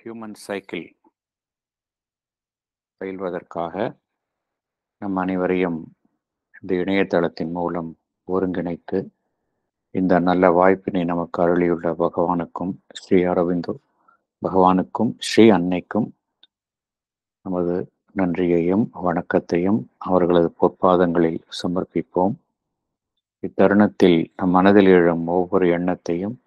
Human cycle பயில்வதற்காக நம் அனைவரையும் இந்த இணையதளத்தின் மூலம் ஒருங்கிணைத்து இந்த நல்ல வாய்ப்பினை நமக்கு அருளியுள்ள பகவானுக்கும் ஸ்ரீ அரவிந்தோ பகவானுக்கும் ஸ்ரீ அன்னைக்கும் நமது நன்றியையும் வணக்கத்தையும் அவர்களது பொற்பாதங்களில் சமர்ப்பிப்போம். இத்தருணத்தில் நம் மனதில் எழும் ஒவ்வொரு எண்ணத்தையும்,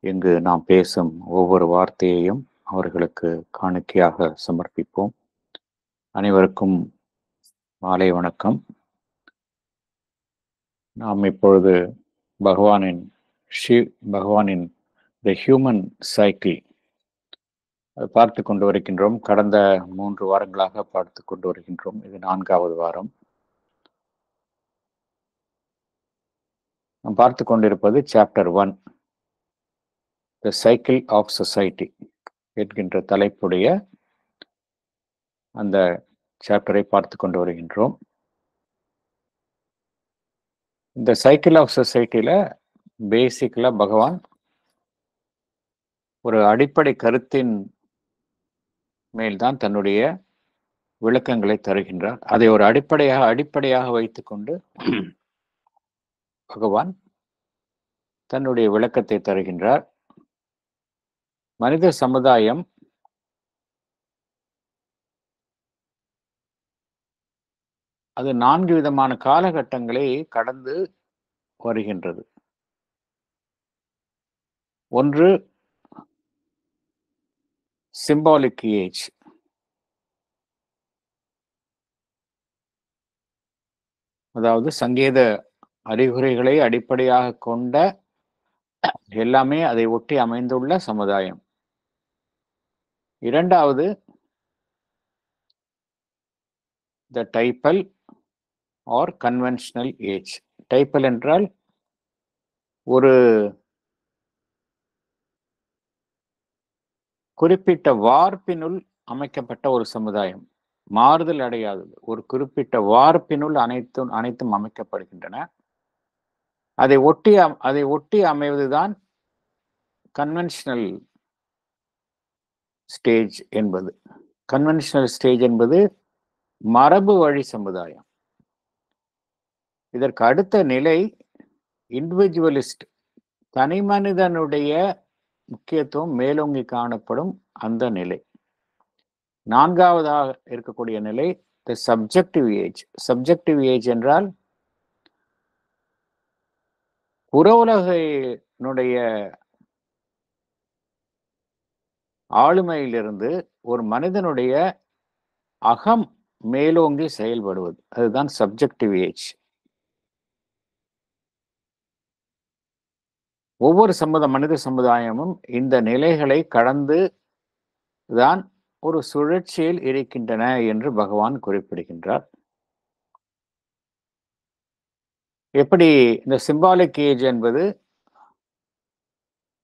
இங்கு நாம் பேசும் ஒவ்வொரு வார்த்தையையும் அவர்களுக்கு காணிக்கையாக சமர்ப்பிப்போம். அனைவருக்கும் மாலை வணக்கம். நாம் இப்பொழுது பகவானின் த ஹியூமன் சைக்கிள் பார்த்து கொண்டு வருகின்றோம். கடந்த 3 வாரங்களாக பார்த்து கொண்டு வருகின்றோம். இது 4வது வாரம். நாம் பார்த்து கொண்டிருப்பது chapter 1, the cycle of society என்கின்ற தலைப்புடைய அந்த சாப்டரை பார்த்து கொண்டு வருகின்றோம். இந்த சைக்கிள் ஆஃப் சொசைட்டில பேசிக்கலா பகவான் ஒரு அடிப்படை கருத்தின் மேல்தான் தன்னுடைய விளக்கங்களை தருகின்றார். அதை ஒரு அடிப்படையாக வைத்துக்கொண்டு பகவான் தன்னுடைய விளக்கத்தை தருகின்றார். மனித சமுதாயம் அது 4 விதமான காலகட்டங்களை கடந்து வருகின்றது. ஒன்று சிம்பாலிக் ஏஜ், அதாவது சங்கேத அறிகுறிகளை அடிப்படையாக கொண்ட எல்லாமே அதை ஒட்டி அமைந்துள்ள சமுதாயம். இரண்டாவது த டைப்பல் ஆர் கன்வென்ஷனல் ஏஜ். டைப்பல் என்றால் ஒரு குறிப்பிட்ட வார்ப்பினுள் அமைக்கப்பட்ட ஒரு சமுதாயம், மாறுதல் அடையாதது. ஒரு குறிப்பிட்ட வார்ப்பினுள் அனைத்தும் அமைக்கப்படுகின்றன. அதை ஒட்டி அமைவதுதான் கன்வென்ஷனல் ஸ்டேஜ் என்பது. கன்வென்ஷனல் ஸ்டேஜ் என்பது மரபு வழி சமுதாயம். இதற்கு அடுத்த நிலை இண்டிவிஜுவலிஸ்ட், தனி மனிதனுடைய முக்கியத்துவம் மேலோங்கி காணப்படும் அந்த நிலை. 4வதாக இருக்கக்கூடிய நிலை தி சப்ஜெக்டிவ் ஏஜ். சப்ஜெக்டிவ் ஏஜ் என்றால் புற உலகினுடைய ஆளுமையிலிருந்து ஒரு மனிதனுடைய அகம் மேலோங்கி செயல்படுவது, அதுதான் சப்ஜெக்டிவ் ஏஜ். ஒவ்வொரு மனித சமுதாயமும் இந்த நிலைகளை கடந்து தான் ஒரு சுழற்சியில் இருக்கின்றன என்று பகவான் குறிப்பிடுகின்றார். எப்படி இந்த சிம்பாலிக் ஏஜ் என்பது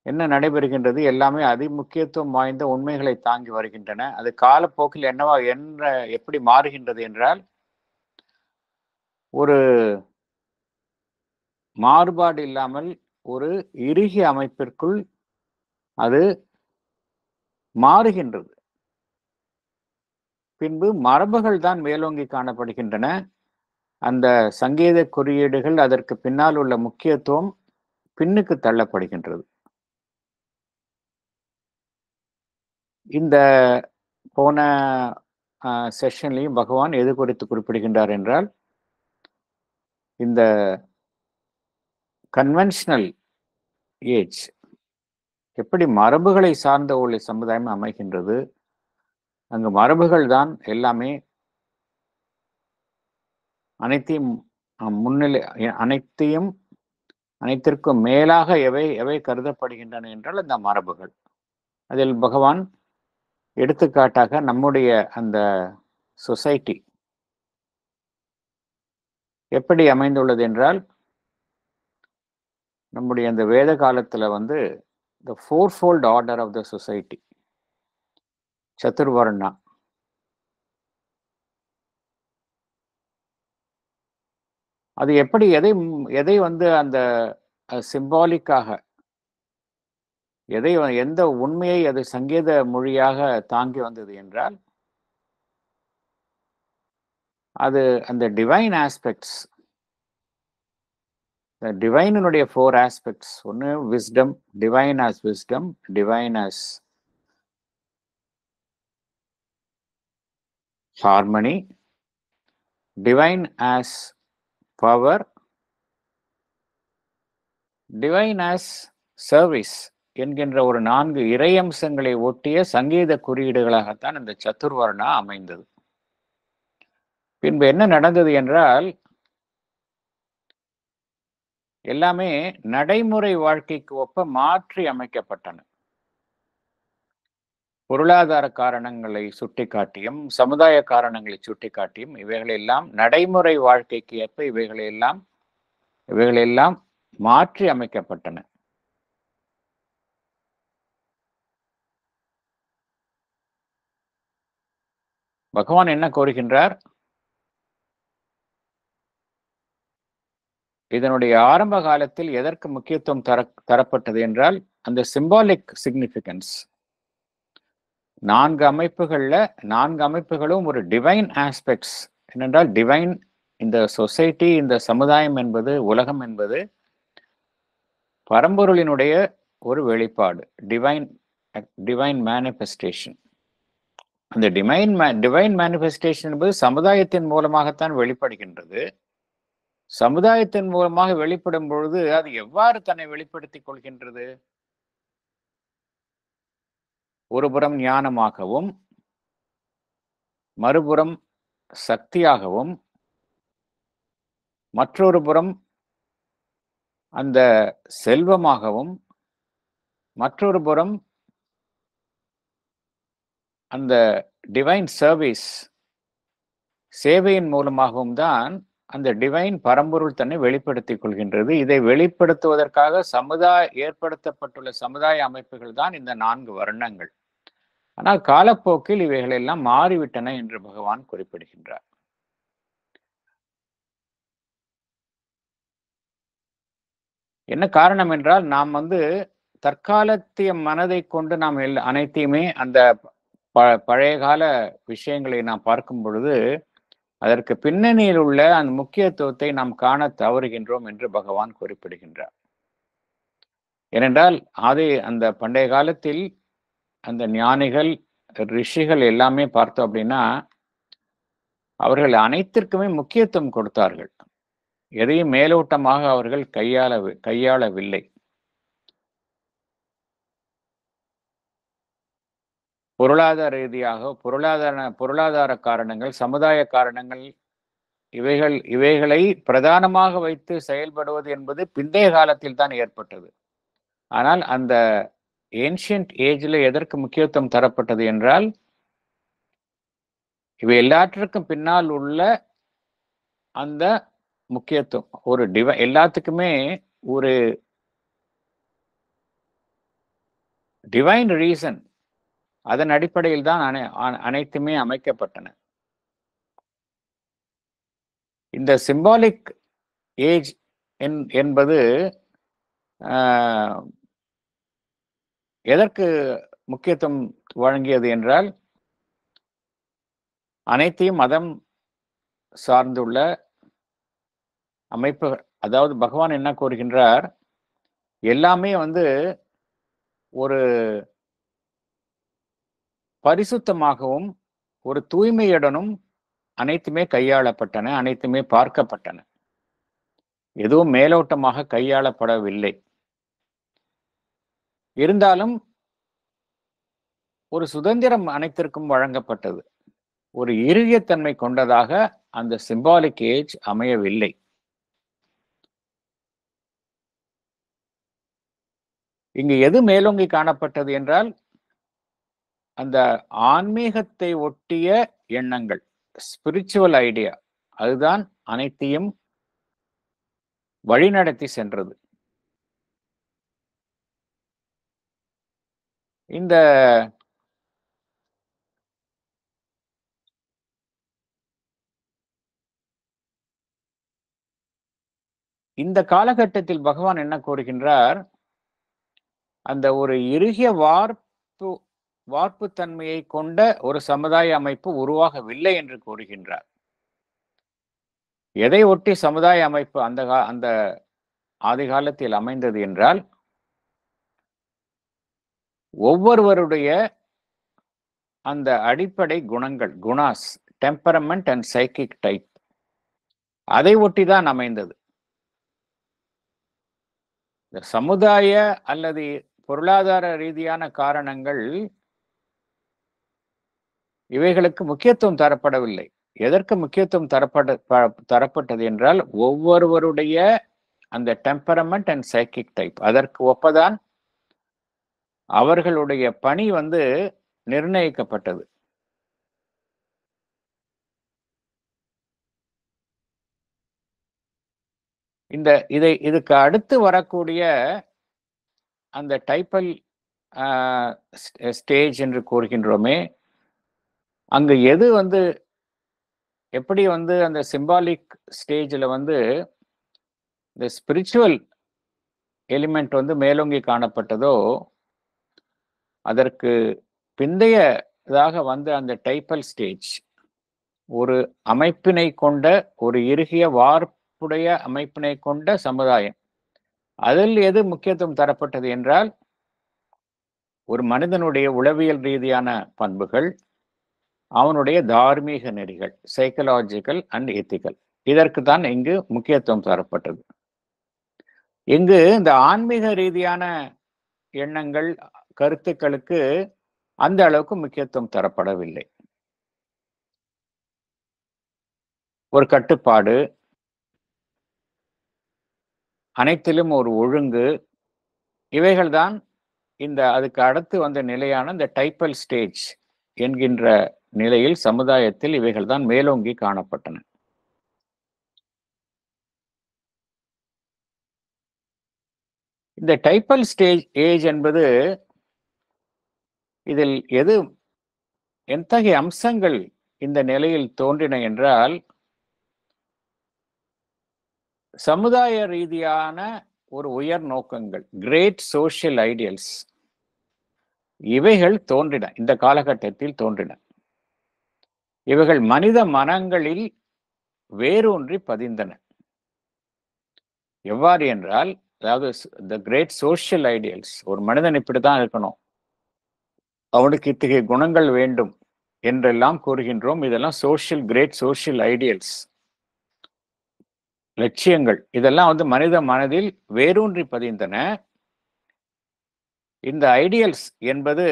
என்ன நடைபெறுகின்றது? எல்லாமே அதிமுக்கியத்துவம் வாய்ந்த உண்மைகளை தாங்கி வருகின்றன. அது காலப்போக்கில் எப்படி மாறுகின்றது என்றால், ஒரு மாறுபாடு இல்லாமல் ஒரு இறுகிய அமைப்பிற்குள் அது மாறுகின்றது. பின்பு மரபுகள் தான் மேலோங்கி காணப்படுகின்றன. அந்த சங்கேத குறியீடுகள், அதற்கு பின்னால் உள்ள முக்கியத்துவம் பின்னுக்கு தள்ளப்படுகின்றது. இந்த போன செஷன்லையும் பகவான் எது குறித்து குறிப்பிடுகின்றார் என்றால், இந்த கன்வென்ஷனல் ஏஜ் எப்படி மரபுகளை சார்ந்த உள்ள சமுதாயம் அமைகின்றது. அங்கு மரபுகள் தான் எல்லாமே, அனைத்திற்கும் மேலாக எவை கருதப்படுகின்றன என்றால் அந்த மரபுகள். அதில் பகவான் எடுத்துக்காட்டாக நம்முடைய அந்த சொசைட்டி எப்படி அமைந்துள்ளது என்றால், நம்முடைய அந்த வேத காலத்துல the fourfold order of the society, Chaturvarna, அது எப்படி எதை அந்த சிம்பாலிக்காக எந்த உண்மையை அது சங்கீத மொழியாக தாங்கி வந்தது என்றால், அது அந்த டிவைன் ஆஸ்பெக்ட்ஸ், டிவைனுடைய 4 ஆஸ்பெக்ட்ஸ். ஒன்று wisdom, divine as wisdom, divine as harmony, divine as power, divine as service என்கின்ற ஒரு 4 இறையம்சங்களை ஒட்டிய சங்கீத குறியீடுகளாகத்தான் இந்த சத்துர்வர்ணா அமைந்தது. பின்பு என்ன நடந்தது என்றால், எல்லாமே நடைமுறை வாழ்க்கைக்கு ஒப்ப மாற்றி அமைக்கப்பட்டன. பொருளாதார காரணங்களை சுட்டிக்காட்டியும், சமுதாய காரணங்களை சுட்டிக்காட்டியும், இவைகளெல்லாம் நடைமுறை வாழ்க்கைக்கு ஏற்ப இவைகளெல்லாம் மாற்றி அமைக்கப்பட்டன. பகவான் என்ன கோருகின்றார்? இதனுடைய ஆரம்ப காலத்தில் எதற்கு முக்கியத்துவம் தரப்பட்டது என்றால், அந்த சிம்பாலிக் சிக்னிபிகன்ஸ். 4 அமைப்புகளும் ஒரு டிவைன் ஆஸ்பெக்ட்ஸ். ஏனென்றால் டிவைன், இந்த சொசைட்டி, இந்த சமுதாயம் என்பது, உலகம் என்பது பரம்பொருளினுடைய ஒரு வெளிப்பாடு, டிவைன் மேனிஃபெஸ்டேஷன். அந்த டிவைன் மேனிஃபெஸ்டேஷன் என்பது சமுதாயத்தின் மூலமாகத்தான் வெளிப்படுகின்றது. சமுதாயத்தின் மூலமாக வெளிப்படும் பொழுது அது எவ்வாறு தன்னை வெளிப்படுத்திக் கொள்கின்றது? ஒருபுறம் ஞானமாகவும், மறுபுறம் சக்தியாகவும், மற்றொரு புறம் அந்த செல்வமாகவும், மற்றொரு புறம் அந்த டிவைன் சர்வீஸ், சேவையின் மூலமாகவும் தான் அந்த டிவைன் பரம்பொருள் தன்னை வெளிப்படுத்திக் கொள்கின்றது. இதை வெளிப்படுத்துவதற்காக ஏற்படுத்தப்பட்டுள்ள சமுதாய அமைப்புகள் தான் இந்த 4 வர்ணங்கள். ஆனால் காலப்போக்கில் இவைகள் எல்லாம் மாறிவிட்டன என்று பகவான் குறிப்பிடுகின்றார். என்ன காரணம் என்றால், நாம் தற்காலத்திய மனதை கொண்டு நாம் அனைத்தையுமே அந்த பழைய கால விஷயங்களை நாம் பார்க்கும் பொழுது அதற்கு பின்னணியில் உள்ள அந்த முக்கியத்துவத்தை நாம் காண தவறுகின்றோம் என்று பகவான் குறிப்பிடுகின்றார். ஏனென்றால் அந்த பண்டைய காலத்தில் அந்த ஞானிகள், ரிஷிகள் எல்லாமே பார்த்தோம் அப்படின்னா, அவர்கள் அனைத்திற்குமே முக்கியத்துவம் கொடுத்தார்கள். எதையும் மேலோட்டமாக அவர்கள் கையாளவில்லை. பொருளாதார ரீதியாக பொருளாதார காரணங்கள், சமுதாய காரணங்கள், இவைகளை பிரதானமாக வைத்து செயல்படுவது என்பது பிந்தைய காலத்தில் தான் ஏற்பட்டது. ஆனால் அந்த ஏன்ஷியன்ட் ஏஜ்ல எதற்கு முக்கியத்துவம் தரப்பட்டது என்றால், இவை எல்லாற்றுக்கும் பின்னால் உள்ள அந்த முக்கியத்துவம், எல்லாத்துக்குமே ஒரு டிவைன் ரீசன், அதன் அடிப்படையில் தான் அனைத்துமே அமைக்கப்பட்டன. இந்த சிம்பாலிக் ஏஜ் என்பது எதற்கு முக்கியத்துவம் வழங்கியது என்றால், அனைத்தையும் மதம் சார்ந்துள்ள அமைப்பு. அதாவது பகவான் என்ன கூறுகின்றார், எல்லாமே ஒரு பரிசுத்தமாகவும் ஒரு தூய்மையுடனும் அனைத்துமே கையாளப்பட்டன, அனைத்துமே பார்க்கப்பட்டன. எதுவும் மேலோட்டமாக கையாளப்படவில்லை. இருந்தாலும் ஒரு சுதந்திரம் அனைத்திற்கும் வழங்கப்பட்டது. ஒரு இறுகியத்தன்மை கொண்டதாக அந்த சிம்பாலிக் ஏஜ் அமையவில்லை. இங்கு எது மேலோங்கி காணப்பட்டது என்றால், அந்த ஆன்மீகத்தை ஒட்டிய எண்ணங்கள், ஸ்பிரிச்சுவல் ஐடியா, அதுதான் அனைத்தையும் வழிநடத்தி சென்றது. இந்த காலகட்டத்தில் பகவான் என்ன கூறுகின்றார், அந்த ஒரு இறுகிய வார்ப்புத்தன்மையை கொண்ட ஒரு சமுதாய அமைப்பு உருவாகவில்லை என்று கூறுகின்றார். எதை ஒட்டி சமுதாய அமைப்பு அந்த ஆதி காலத்தில் அமைந்தது என்றால், ஒவ்வொருவருடைய அந்த அடிப்படை குணங்கள், குணாஸ், டெம்பரமெண்ட் அண்ட் சைக்கிக் டைப், அதை ஒட்டிதான் அமைந்தது. இந்த சமுதாய அல்லது பொருளாதார ரீதியான காரணங்கள் இவைகளுக்கு முக்கியத்துவம் தரப்படவில்லை. எதற்கு முக்கியத்துவம் தரப்பட்டது என்றால், ஒவ்வொருவருடைய அந்த டெம்பரமெண்ட் அண்ட் சைக்கிக் டைப், அதற்கு ஒப்பதான் அவர்களுடைய பணி நிர்ணயிக்கப்பட்டது. இதுக்கு அடுத்து வரக்கூடிய அந்த டைப்பல் ஸ்டேஜ் என்று கூறுகின்றோமே, அங்கு எது எப்படி அந்த சிம்பாலிக் ஸ்டேஜில் இந்த ஸ்பிரிச்சுவல் எலிமெண்ட் மேலோங்கி காணப்பட்டதோ, அதற்கு பிந்தையதாக அந்த டைப்பல் ஸ்டேஜ் ஒரு அமைப்பினை கொண்ட, ஒரு இறுகிய வார்ப்புடைய அமைப்பினை கொண்ட சமுதாயம். அதில் எது முக்கியத்துவம் தரப்பட்டது என்றால், ஒரு மனிதனுடைய உளவியல் ரீதியான பண்புகள், அவனுடைய தார்மீக நெறிகள், சைக்கலாஜிக்கல் அண்ட் எத்திக்கல், இதற்கு தான் இங்கு முக்கியத்துவம் தரப்பட்டது. இங்கு இந்த ஆன்மீக ரீதியான எண்ணங்கள், கருத்துக்களுக்கு அந்த அளவுக்கு முக்கியத்துவம் தரப்படவில்லை. ஒரு கட்டுப்பாடு, அனைத்திலும் ஒரு ஒழுங்கு, இவைகள்தான் அதுக்கு அடுத்து வந்த நிலையான இந்த டைப்பல் ஸ்டேஜ் என்கின்ற நிலையில் சமுதாயத்தில் இவைகள் தான் மேலோங்கி காணப்பட்டன. இந்த டைப்பல் ஸ்டேஜ் ஏஜ் என்பது, இதில் எத்தகைய அம்சங்கள் இந்த நிலையில் தோன்றின என்றால், சமுதாய ரீதியான ஒரு உயர் நோக்கங்கள், கிரேட் சோஷியல் ஐடியல்ஸ், இவைகள் தோன்றின, இந்த காலகட்டத்தில் தோன்றின. இவைகள் மனித மனங்களில் வேரூன்றி பதிந்தன. எவ்வாறு என்றால், அதாவது த கிரேட் சோஷியல் ஐடியல்ஸ், ஒரு மனிதன் இப்படித்தான் இருக்கணும், அவனுக்கு இத்தகைய குணங்கள் வேண்டும் என்றெல்லாம் கூறுகின்றோம். இதெல்லாம் கிரேட் சோஷியல் ஐடியல்ஸ், லட்சியங்கள், இதெல்லாம் மனித மனதில் வேரூன்றி பதிந்தன. இந்த ஐடியல்ஸ் என்பது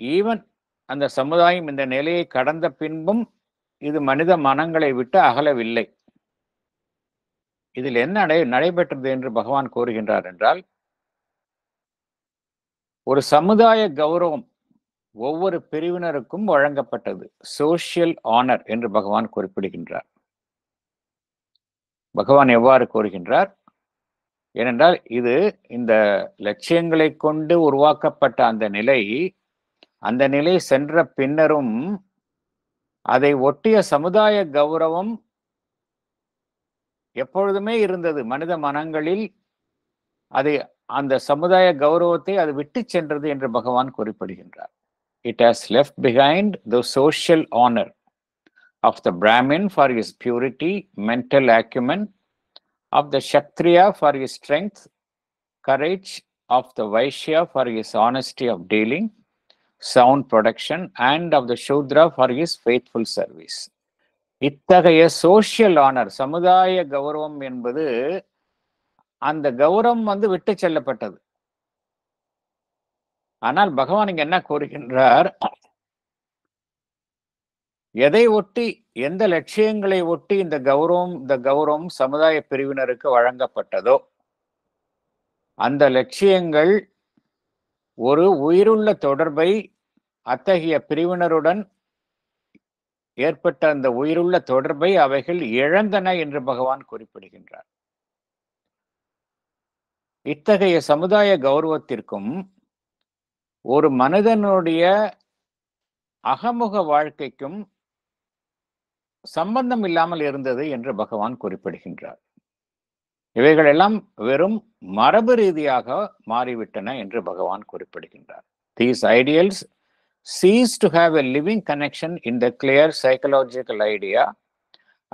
ஈவன் அந்த சமுதாயம் இந்த நிலையை கடந்த பின்பும் இது மனித மனங்களை விட்டு அகலவில்லை. இதில் என்ன நடைபெற்றது என்று பகவான் கூறுகின்றார் என்றால், ஒரு சமுதாய கௌரவம் ஒவ்வொரு பிரிவினருக்கும் வழங்கப்பட்டது, சோஷியல் ஆனர் என்று பகவான் குறிப்பிடுகின்றார். பகவான் எவ்வாறு கூறுகின்றார்? ஏனென்றால் இது இந்த லட்சியங்களை கொண்டு உருவாக்கப்பட்ட அந்த நிலை சென்ற பின்னரும் அதை ஒட்டிய சமுதாய கௌரவம் எப்பொழுதுமே இருந்தது மனித மனங்களில். அந்த சமுதாய கௌரவத்தை அது விட்டு சென்றது என்று பகவான் குறிப்பிடுகின்றார். It has left behind the social honor of the Brahmin for his purity, mental acumen, of the Kshatriya for his strength, courage, of the Vaishya for his honesty of dealing, sound production, and of the Shudra for his faithful service. இத்தகைய social honour, சமுதாய கௌரவம் என்பது, அந்த கௌரவம் விட்டு செல்லப்பட்டது. ஆனால் பகவான் இங்க என்ன கூறுகின்றார்? எதை ஒட்டி, எந்த லட்சியங்களை ஒட்டி இந்த கௌரவம் சமுதாய பிரிவினருக்கு வழங்கப்பட்டதோ, அந்த லட்சியங்கள் ஒரு உயிருள்ள தொடர்பை, அத்தகைய பிரிவினருடன் ஏற்பட்ட அந்த உயிருள்ள தொடர்பை அவைகள் இழந்தன என்று பகவான் குறிப்பிடுகின்றார். இத்தகைய சமுதாய கௌரவத்திற்கும் ஒரு மனிதனுடைய அகமுக வாழ்க்கைக்கும் சம்பந்தம் இல்லாமல் இருந்தது என்று பகவான் குறிப்பிடுகின்றார். இவைகள் எல்லாம் வெறும் மரபு ரீதியாக மாறிவிட்டன என்று பகவான் குறிப்பிடுகின்றார். These ideals cease to have a living connection in the clear psychological idea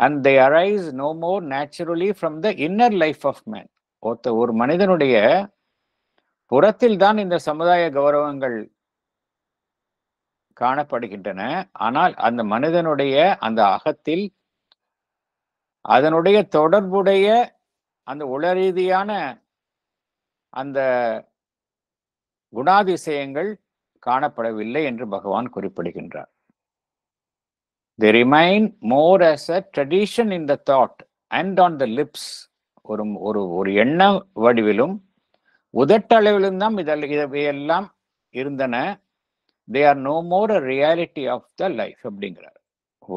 and they arise no more naturally from the inner life of man. ஒரு மனிதனுடைய புறத்தில் தான் இந்த சமுதாய கௌரவங்கள் காணப்படுகின்றன. ஆனால் அந்த மனிதனுடைய அந்த அகத்தில் அதனுடைய தொடர்புடைய அந்த உளரீதியான அந்த குணாதிசயங்கள் காணப்படவில்லை என்று பகவான் குறிப்பிடுகின்றார். They remain more as a tradition in the thought and on the lips. ஒரு எண்ண வடிவிலும் உதட்டளவிலும் தான் இவையெல்லாம் இருந்தன. They are no more a reality of the life அப்படிங்கிறார்.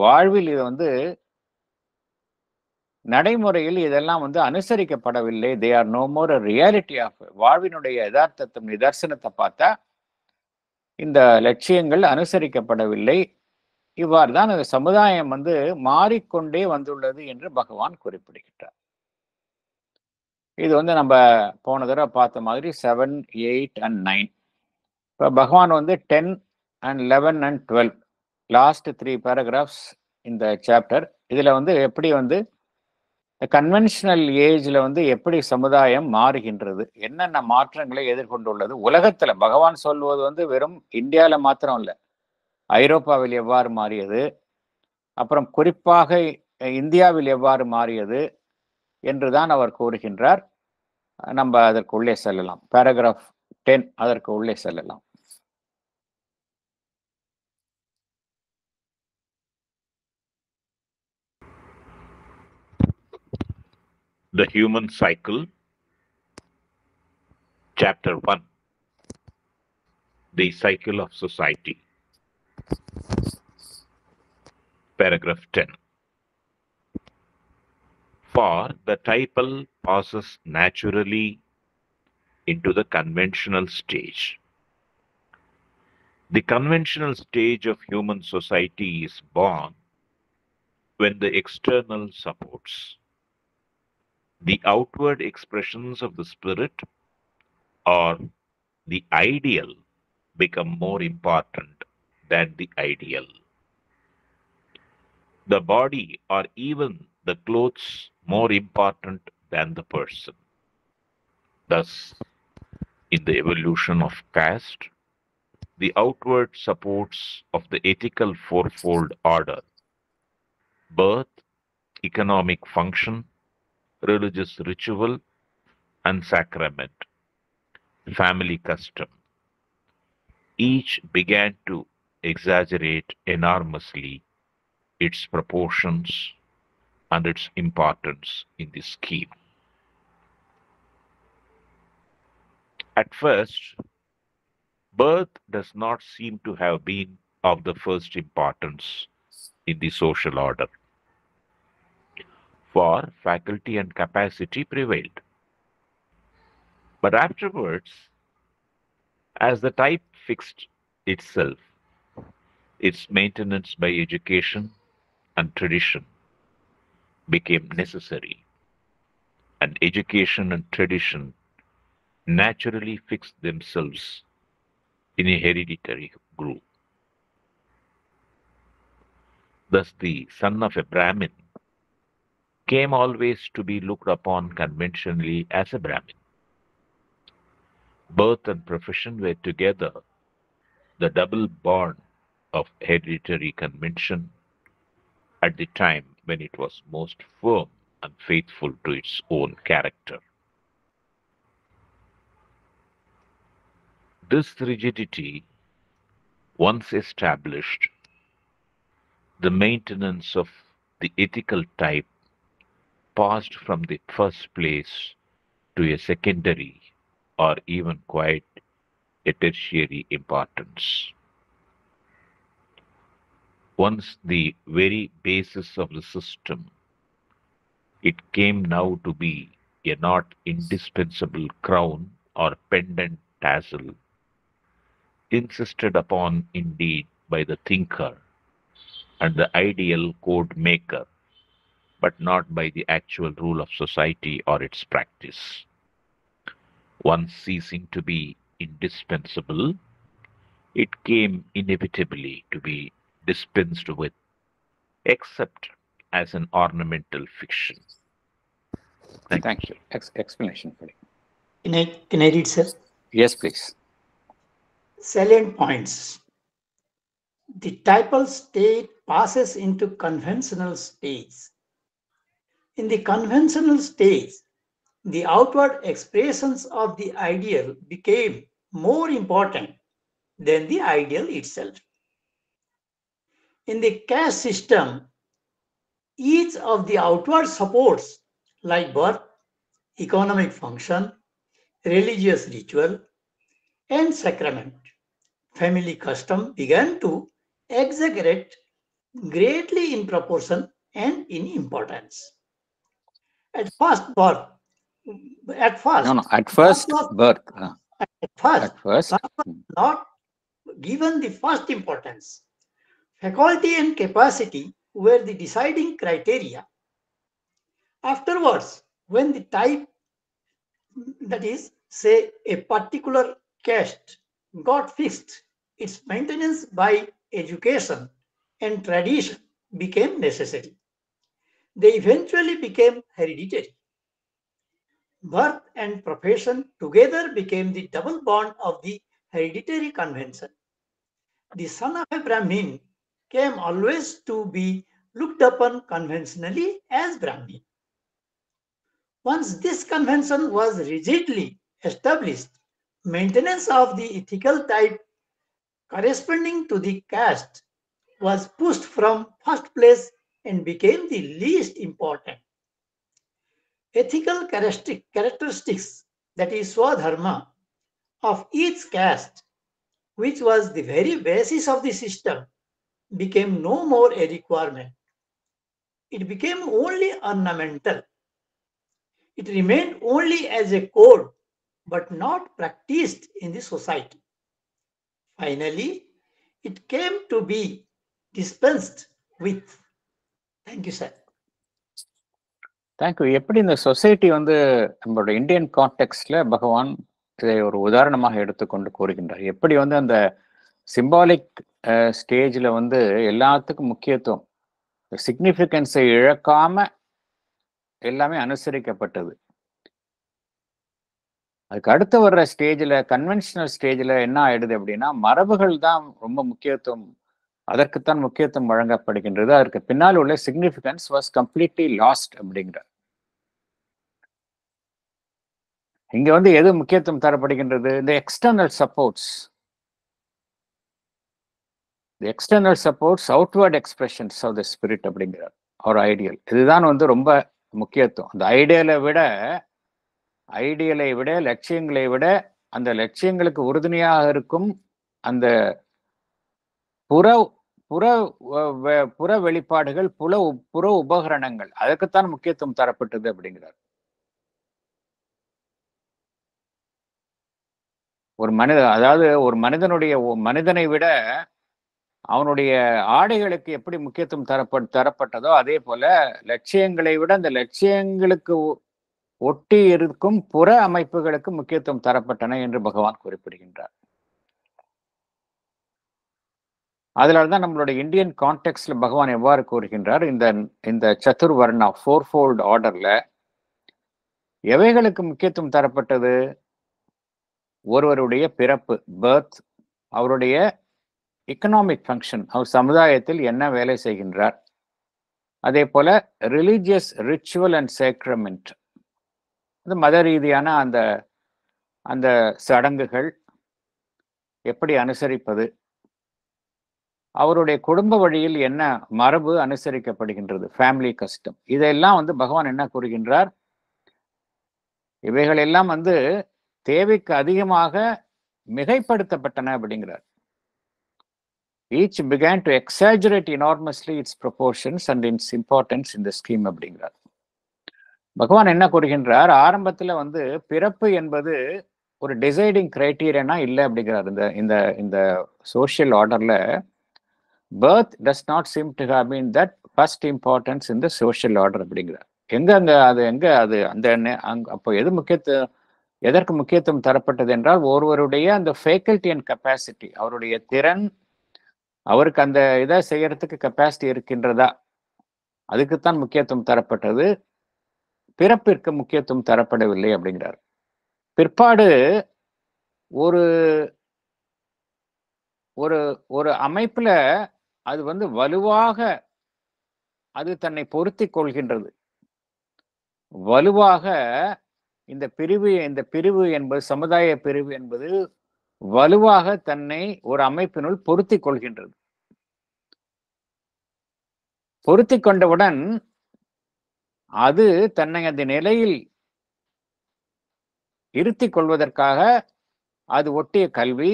வாழ்வில் இது நடைமுறையில் இதெல்லாம் அனுசரிக்கப்படவில்லை. They are no more a reality of வாழ்வினுடைய யதார்த்தத்தை நிதர்சனத்தை பார்த்தா இந்த லட்சியங்கள் அனுசரிக்கப்படவில்லை. இவ்வாறு தான் அந்த சமுதாயம் மாறிக்கொண்டே வந்துள்ளது என்று பகவான் குறிப்பிடுகின்றார். இது நம்ம போன தடவை பார்த்த மாதிரி 7, 8 and 9. இப்போ பகவான் 10 and 11 and 12 லாஸ்ட் 3 பேராகிராஃப்ஸ் இந்த சாப்டர். இதில் எப்படி கன்வென்ஷனல் ஏஜ்ல எப்படி சமுதாயம் மாறுகின்றது, என்னென்ன மாற்றங்களை எதிர்கொண்டுள்ளது உலகத்துல. பகவான் சொல்வது வெறும் இந்தியாவில் மாத்திரம் இல்லை, ஐரோப்பாவில் எவ்வாறு மாறியது, அப்புறம் குறிப்பாக இந்தியாவில் எவ்வாறு மாறியது என்றுதான் அவர் கூறுகின்றார். நம்ம அதற்கு உள்ளே செல்லலாம். பேராகிராஃப் 10 அதற்கு உள்ளே செல்லலாம். The Human Cycle, Chapter 1, The Cycle of Society, Paragraph 10. For the typal passes naturally into the conventional stage. The conventional stage of human society is born when the external supports, the outward expressions of the spirit or the ideal become more important than the ideal. The body or even the clothes more important than the person. Thus, in the evolution of caste, the outward supports of the ethical fourfold order, birth, economic function, religious ritual and sacrament, family custom, each began to exaggerate enormously its proportions and its importance in the scheme. At first, birth does not seem to have been of the first importance in the social order, for faculty and capacity prevailed. But afterwards, as the type fixed itself, its maintenance by education and tradition became necessary, and education and tradition naturally fixed themselves in a hereditary group. Thus, the son of a Brahmin came always to be looked upon conventionally as a Brahmin. Birth and profession were together the double bond of hereditary convention at the time when it was most firm and faithful to its own character. This rigidity, once established, the maintenance of the ethical type passed from the first place to a secondary or even quite a tertiary importance. Once the very basis of the system, it came now to be a not indispensable crown or pendant tassel, insisted upon indeed by the thinker and the ideal code maker, but not by the actual rule of society or its practice. Once ceasing to be indispensable, it came inevitably to be dispensed with, except as an ornamental fiction. Thank you. Explanation, please. Can I read, sir? Yes, please. Salient points. The typal state passes into conventional states. In the conventional states, the outward expressions of the ideal became more important than the ideal itself. In the caste system, each of the outward supports like birth, economic function, religious ritual, and sacrament, family custom began to exaggerate greatly in proportion and in importance. At first, birth was not given the first importance. Faculty and capacity were the deciding criteria. Afterwards, when the type, that is, say, a particular caste got fixed, its maintenance by education and tradition became necessary. They eventually became hereditary. Birth and profession together became the double bond of the hereditary convention. The son of a Brahmin came always to be looked upon conventionally as Brahmin. Once this convention was rigidly established, maintenance of the ethical type corresponding to the caste was pushed from first place and became the least important. Ethical characteristics, that is Swadharma, of each caste, which was the very basis of the system, became no more a requirement. It became only ornamental. It remained only as a code, but not practiced in the society. Finally, it came to be dispensed with. Thank you, sir. Thank you. எப்படி இந்த society வந்து நம்மளோட Indian கான்டெக்ட்ல பகவான் இதை ஒரு உதாரணமாக எடுத்துக்கொண்டு கூறுகின்றார். எப்படி வந்து அந்த சிம்பாலிக் ஸ்டேஜ்ல வந்து எல்லாத்துக்கும் முக்கியத்துவம், சிக்னிஃபிகன்ஸை இழக்காம எல்லாமே அனுசரிக்கப்பட்டது. அதுக்கு அடுத்து வர்ற ஸ்டேஜ்ல, கன்வென்ஷனல் ஸ்டேஜ்ல என்ன ஆயிடுது அப்படின்னா, மரபுகள் தான் ரொம்ப முக்கியத்துவம், அதற்குத்தான் முக்கியத்துவம் வழங்கப்படுகின்றது. அதற்கு பின்னால் உள்ள சிக்னிஃபிகன்ஸ் வாஸ் கம்ப்ளீட்லி லாஸ்ட் அப்படிங்கிற. இங்க வந்து எது முக்கியத்துவம் தரப்படுகின்றது? இந்த external supports, external supports, outward expressions of the spirit அப்படிங்கிறார் ஒரு ஐடியல். இதுதான் வந்து ரொம்ப முக்கியத்துவம். அந்த ஐடியலை விட லட்சியங்களை விட அந்த லட்சியங்களுக்கு உறுதுணையாக இருக்கும் அந்த புற வெளிப்பாடுகள், புற உபகரணங்கள், அதற்குத்தான் முக்கியத்துவம் தரப்பட்டது அப்படிங்கிறார். ஒரு ஒரு மனிதனை விட அவனுடைய ஆடைகளுக்கு எப்படி முக்கியத்துவம் தரப்பட்டதோ அதே போல லட்சியங்களை விட அந்த லட்சியங்களுக்கு ஒட்டி இருக்கும் புற அமைப்புகளுக்கு முக்கியத்துவம் தரப்பட்டன என்று பகவான் குறிப்பிடுகின்றார். அதனால்தான் நம்மளுடைய இந்தியன் கான்டெக்ட்ல பகவான் எவ்வாறு கூறுகின்றார், இந்த சதுர்வர்ணா ஃபோர்ஃபோல்ட் ஆர்டர்ல எவைகளுக்கு முக்கியத்துவம் தரப்பட்டது? ஒருவருடைய பிறப்பு, பர்த், அவருடைய எக்கனாமிக் ஃபங்க்ஷன், அவர் சமுதாயத்தில் என்ன வேலை செய்கின்றார், அதே போல ரிலீஜியஸ் ரிச்சுவல் அண்ட் சேக்ரமெண்ட், மத ரீதியான அந்த சடங்குகள் எப்படி அனுசரிப்பது, அவருடைய குடும்ப வழியில் என்ன மரபு அனுசரிக்கப்படுகின்றது, ஃபேமிலி கஸ்டம், இதெல்லாம் வந்து பகவான் என்ன கூறுகின்றார், இவைகள் எல்லாம் வந்து தேவைக்கு அதிகமாக மிகைப்படுத்தப்பட்டன அப்படிங்கிறார். Each began to exaggerate enormously its proportions and its importance in the scheme அப்படிங்கிறார். பகவான் என்ன கூறுகின்றார், ஆரம்பத்துல வந்து பிறப்பு என்பது ஒரு டிசைடிங் கிரைட்டீரியனா இல்லை அப்படிங்கிறார். இந்த சோஷியல் ஆர்டர்ல birth does not seem to have been that first importance இந்த சோஷியல் ஆர்டர் அப்படிங்கிறார். அப்போ எதற்கு முக்கியத்துவம் தரப்பட்டது என்றால், ஒருவருடைய அந்த ஃபேக்கல்டி அண்ட் கெப்பாசிட்டி, அவருடைய திறன், அவருக்கு அந்த இதை செய்யறதுக்கு கெப்பாசிட்டி இருக்கின்றதா, அதுக்குத்தான் முக்கியத்துவம் தரப்பட்டது. பிறப்பிற்கு முக்கியத்துவம் தரப்படவில்லை அப்படிங்கிறார். பிற்பாடு ஒரு ஒரு ஒரு அமைப்புல அது வலுவாக அது தன்னை பொருத்தி கொள்கின்றது. வலுவாக இந்த பிரிவு என்பது, சமுதாய பிரிவு என்பது வலுவாக தன்னை ஒரு அமைப்பினுள் பொருத்தி கொள்கின்றது. பொருத்தி கொண்டவுடன் அது தன்னை அந்த நிலையில் இருத்திக் கொள்வதற்காக அது ஒட்டிய கல்வி,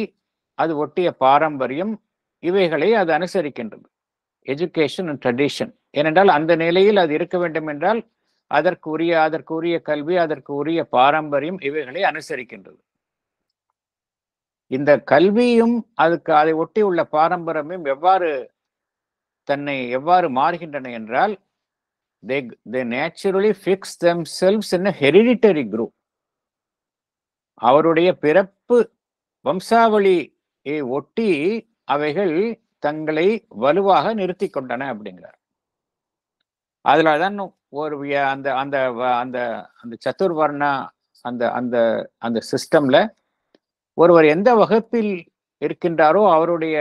அது ஒட்டிய பாரம்பரியம், இவைகளை அது அனுசரிக்கின்றது. Education and tradition. ஏனென்றால் அந்த நிலையில் அது இருக்க வேண்டும் என்றால் அதற்குரிய கல்வி, அதற்கு உரிய பாரம்பரியம், இவைகளை அனுசரிக்கின்றது. இந்த கல்வியும் அதை ஒட்டி உள்ள பாரம்பரியமும் எவ்வாறு மாறுகின்றன என்றால், they naturally fix themselves in a hereditary group. அவருடைய பிறப்பு வம்சாவளியை ஒட்டி அவைகள் தங்களை வலுவாக நிறுத்தி கொண்டன அப்படிங்கிறார். அதுலதான் ஒரு அந்த அந்த அந்த அந்த சதுர்வர்ணா அந்த சிஸ்டம்ல ஒருவர் எந்த வகுப்பில் இருக்கின்றாரோ அவருடைய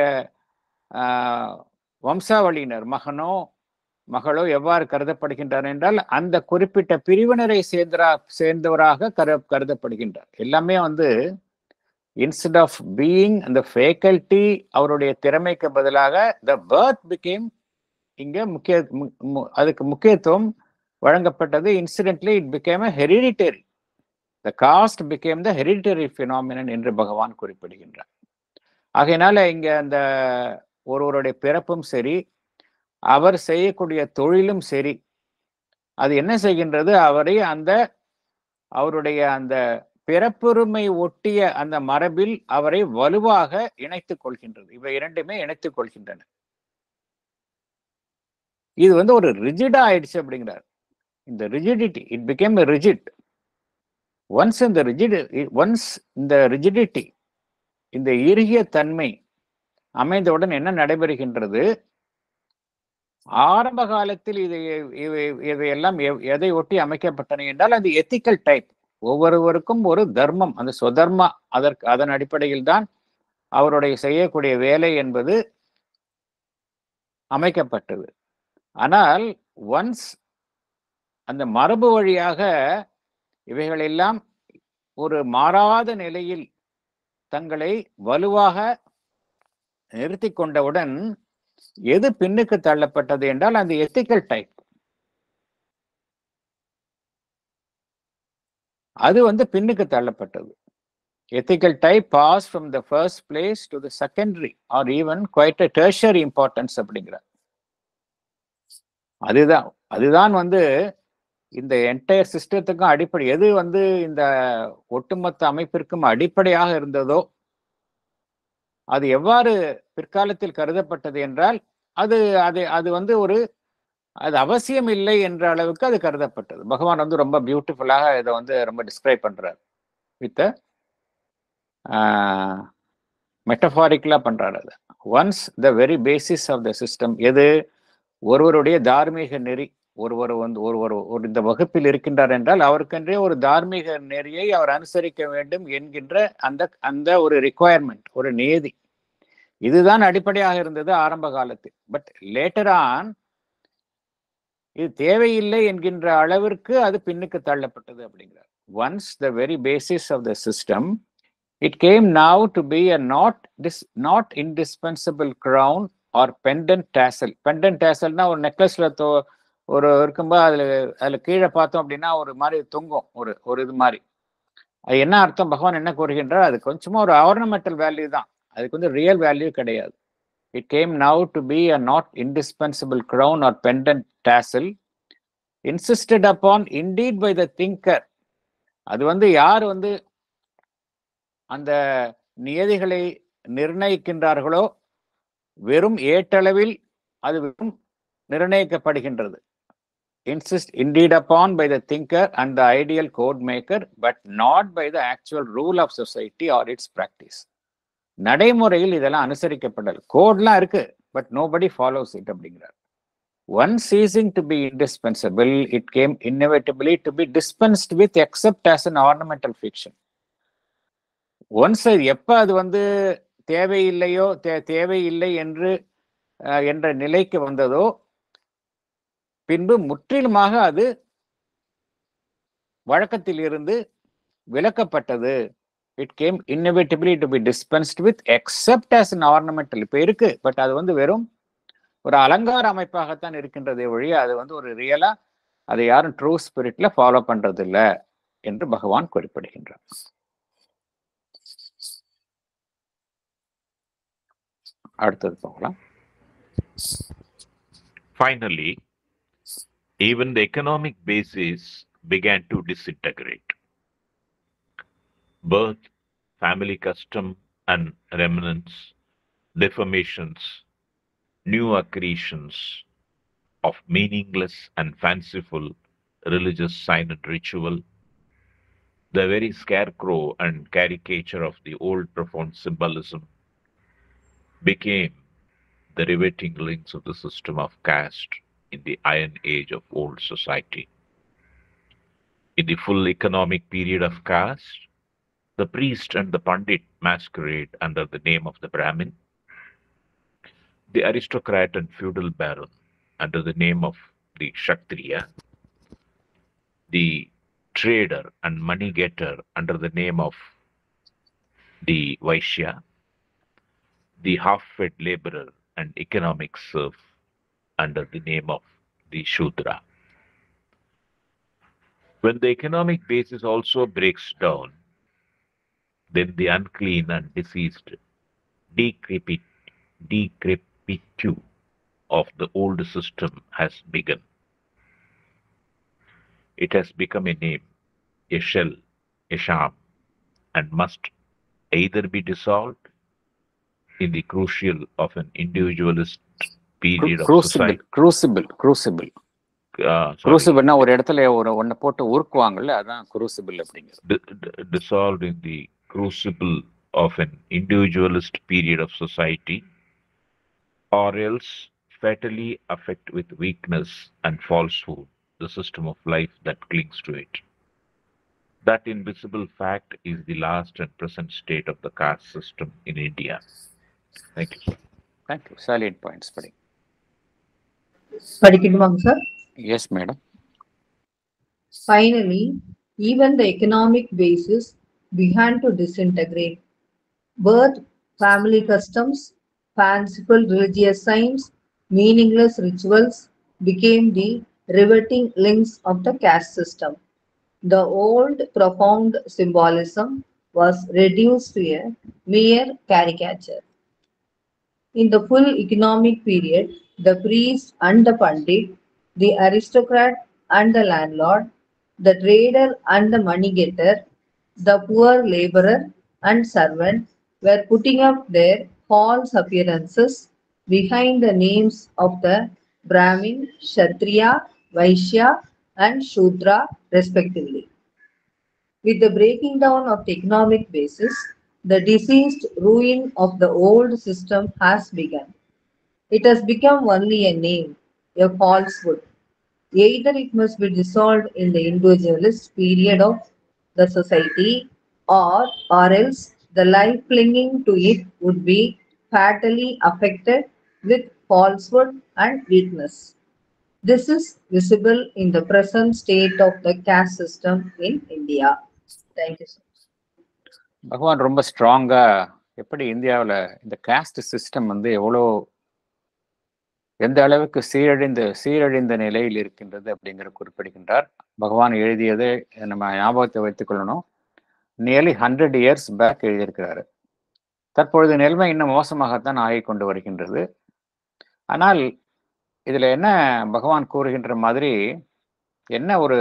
வம்சாவளியினர், மகனோ மகளோ எவ்வாறு கருதப்படுகின்றார் என்றால் அந்த குறிப்பிட்ட பிரிவினரை சேர்ந்தவராக கருதப்படுகின்றார். எல்லாமே இன்ஸ்டெட் ஆஃப் பீயிங் அந்த ஃபேக்கல்டி, அவருடைய திறமைக்கு பதிலாக த பர்த் பிகேம் இங்க அதுக்கு முக்கியத்துவம் வழங்கப்பட்டது. Incidentally it became a hereditary. The caste became the hereditary phenomenon என்று பகவான் குறிப்பிடுகின்றார். ஆகையினால இங்க அந்த ஒருவருடைய பிறப்பும் சரி, அவர் செய்யக்கூடிய தொழிலும் சரி, அது என்ன செய்கின்றது, அவருடைய அந்த பிறப்புரிமை ஒட்டிய அந்த மரபில் அவரை வலுவாக இணைத்துக் கொள்கின்றது. இவை இரண்டுமே இணைத்துக் கொள்கின்றன. இது ஒரு ரிஜிடா ஆயிடுச்சு அப்படிங்கிறார். இந்த rigidity, it became rigid. Once இந்த ரிஜிடிட்டி, இந்த இறுகிய தன்மை அமைந்தவுடன் என்ன நடைபெறுகின்றது, ஆரம்ப காலத்தில் இவையெல்லாம் எதை ஒட்டி அமைக்கப்பட்டன என்றால் அது எத்திக்கல் டைப். ஒவ்வொருவருக்கும் ஒரு தர்மம், அந்த சொதர்மா, அதன் அடிப்படையில் தான் அவருடைய செய்யக்கூடிய வேலை என்பது அமைக்கப்பட்டது. ஆனால் ஒன்ஸ் அந்த மரபு வழியாக இவைகளெல்லாம் ஒரு மாறாத நிலையில் தங்களை வலுவாக நிறுத்தி கொண்டவுடன் எது பின்னுக்கு தள்ளப்பட்டது என்றால் அந்த எத்திக்கல் டைப். அது பின்னுக்கு தள்ளப்பட்டது. Ethical type pass from the first place to the secondary or even quite a tertiary importance அப்படிங்கிறார். அதுதான் இந்த என்டையர் சிஸ்டத்துக்கும் அடிப்படை. எது இந்த ஒட்டுமொத்த அமைப்பிற்கும் அடிப்படையாக இருந்ததோ அது எவ்வாறு பிற்காலத்தில் கருதப்பட்டது என்றால் அது அவசியம் இல்லை என்ற அளவுக்கு அது கருதப்பட்டது. பகவான் ரொம்ப பியூட்டிஃபுல்லாக இதை ரொம்ப டிஸ்கிரைப் பண்றார். வித் மெட்டபாரிக்கலா பண்றாரு. அது once the very basis of the system, எது ஒருவருடைய தார்மீக நெறி, ஒருவர் இந்த வகுப்பில் இருக்கின்றார் என்றால் அவருக்கென்றே ஒரு தார்மீக நெறியை அவர் அனுசரிக்க வேண்டும் என்கின்ற அந்த ஒரு ரிக்குவயர்மெண்ட், ஒரு நியதி, இதுதான் அடிப்படையாக இருந்தது ஆரம்ப காலத்தில். பட் லேட்டர் ஆன் இது தேவையில்லை என்கின்ற அளவிற்கு அது பின்னுக்கு தள்ளப்பட்டது அப்படிங்கிறார். Once the very basis of the system, it came now to be a not indispensable crown or pendant tassel. Pendant tasselனா ஒரு நெக்லஸ்ல ஒரு இருக்கும்போது அதுல கீழே பார்த்தோம் அப்படின்னா ஒரு மாதிரி தொங்கும், ஒரு இது மாதிரி. அது என்ன அர்த்தம், பகவான் என்ன கூறுகின்றார், அது கொஞ்சமா ஒரு ஆர்னமெண்டல் வேல்யூ தான், அதுக்கு ரியல் வேல்யூ கிடையாது. It came now to be a not indispensable crown or pendant tassel insisted upon indeed by the thinker. அது யார் அந்த நியதிகளை நிர்ணயிக்கின்றார்களோ வெறும் ஏட்டளவில் அது வெறும் நிர்ணயிக்கப்படுகின்றது. Insist indeed upon by the thinker and the ideal code maker, but not by the actual rule of society or its practice. நடைமுறையில் இதெல்லாம் அனுசரிக்கப்படல். கோட்லாம் இருக்கு, but nobody follows it அப்படிங்கிறார். Once ceasing to be indispensable, it came inevitably to be dispensed with except as an ornamental fiction. Once எப்ப அது தேவையில்லையோ தேவையில்லை என்ற நிலைக்கு வந்ததோ, பின்பு முற்றிலுமாக அது வழக்கத்தில் இருந்து விலக்கப்பட்டது. It came inevitably to be dispensed with except as an ornamental. இப்ப இருக்கு, பட் அது வெறும் ஒரு அலங்கார அமைப்பாகத்தான் இருக்கின்றதே ஒழிய அது ஒரு ரியலா அதை யாரும் ட்ரூ ஸ்பிரிட்ல ஃபாலோ பண்றது இல்ல என்று பகவான் குறிப்பிடுகின்றார். அடுத்தது போகலாம். Finally, even the economic basis began to disintegrate. Birth, family custom and remnants, deformations, new accretions of meaningless and fanciful religious sign and ritual, the very scarecrow and caricature of the old profound symbolism became the riveting links of the system of caste in the iron age of old society. In the full economic period of caste, the priest and the pandit masquerade under the name of the Brahmin, the aristocrat and feudal baron under the name of the Kshatriya, the trader and money getter under the name of the Vaishya, the half-fed laborer and economic serf under the name of the Shudra. When the economic basis also breaks down, then the unclean and diseased decrepitude of the old system has begun. It has become a name, a shell, a sham, and must either be dissolved in the crucial of an individualist period of society. Crucible. Crucibleனா ஒரு இடத்துல ஒன்ன போட்டு உருக்குவாங்கல்ல, அதான் crucible அப்படிங்கிறது. Dissolved in the crucible of an individualist period of society, or else fatally affect with weakness and falsehood the system of life that clings to it. That invisible fact is the last and present state of the caste system in India. Thank you, sir. Thank you. Salient points. படிக்கணுமாங்க sir? Yes, madam. Finally, even the economic basis began to disintegrate. Birth, family customs, fanciful religious signs, meaningless rituals became the riveting links of the caste system. The old profound symbolism was reduced to a mere caricature. In the full economic period, the priest and the pandit, the aristocrat and the landlord, the trader and the money getter, the poor laborer and servant were putting up their false appearances behind the names of the Brahmin, Kshatriya, Vaishya and Shudra respectively. With the breaking down of the economic basis, the diseased ruin of the old system has begun. It has become only a name, a falsehood. Either it must be dissolved in the individualist period of the society, or else the life clinging to it would be fatally affected with falsehood and weakness. This is visible in the present state of the caste system in India. Thank you, sir. பகவான் ரொம்ப ஸ்ட்ராங்கா எப்படி இந்தியாவில் இந்த cost system எந்த அளவுக்கு சீரழிந்த நிலையில் இருக்கின்றது அப்படிங்கிற குறிப்பிடுகின்றார். பகவான் எழுதியதை நம்ம ஞாபகத்தை வைத்துக் கொள்ளணும். நியர்லி 100 years பேக் எழுதியிருக்கிறாரு. தற்பொழுது நிலைமை இன்னும் மோசமாகத்தான் ஆகிக் கொண்டு வருகின்றது. ஆனால் இதுல என்ன பகவான் கூறுகின்ற மாதிரி என்ன ஒரு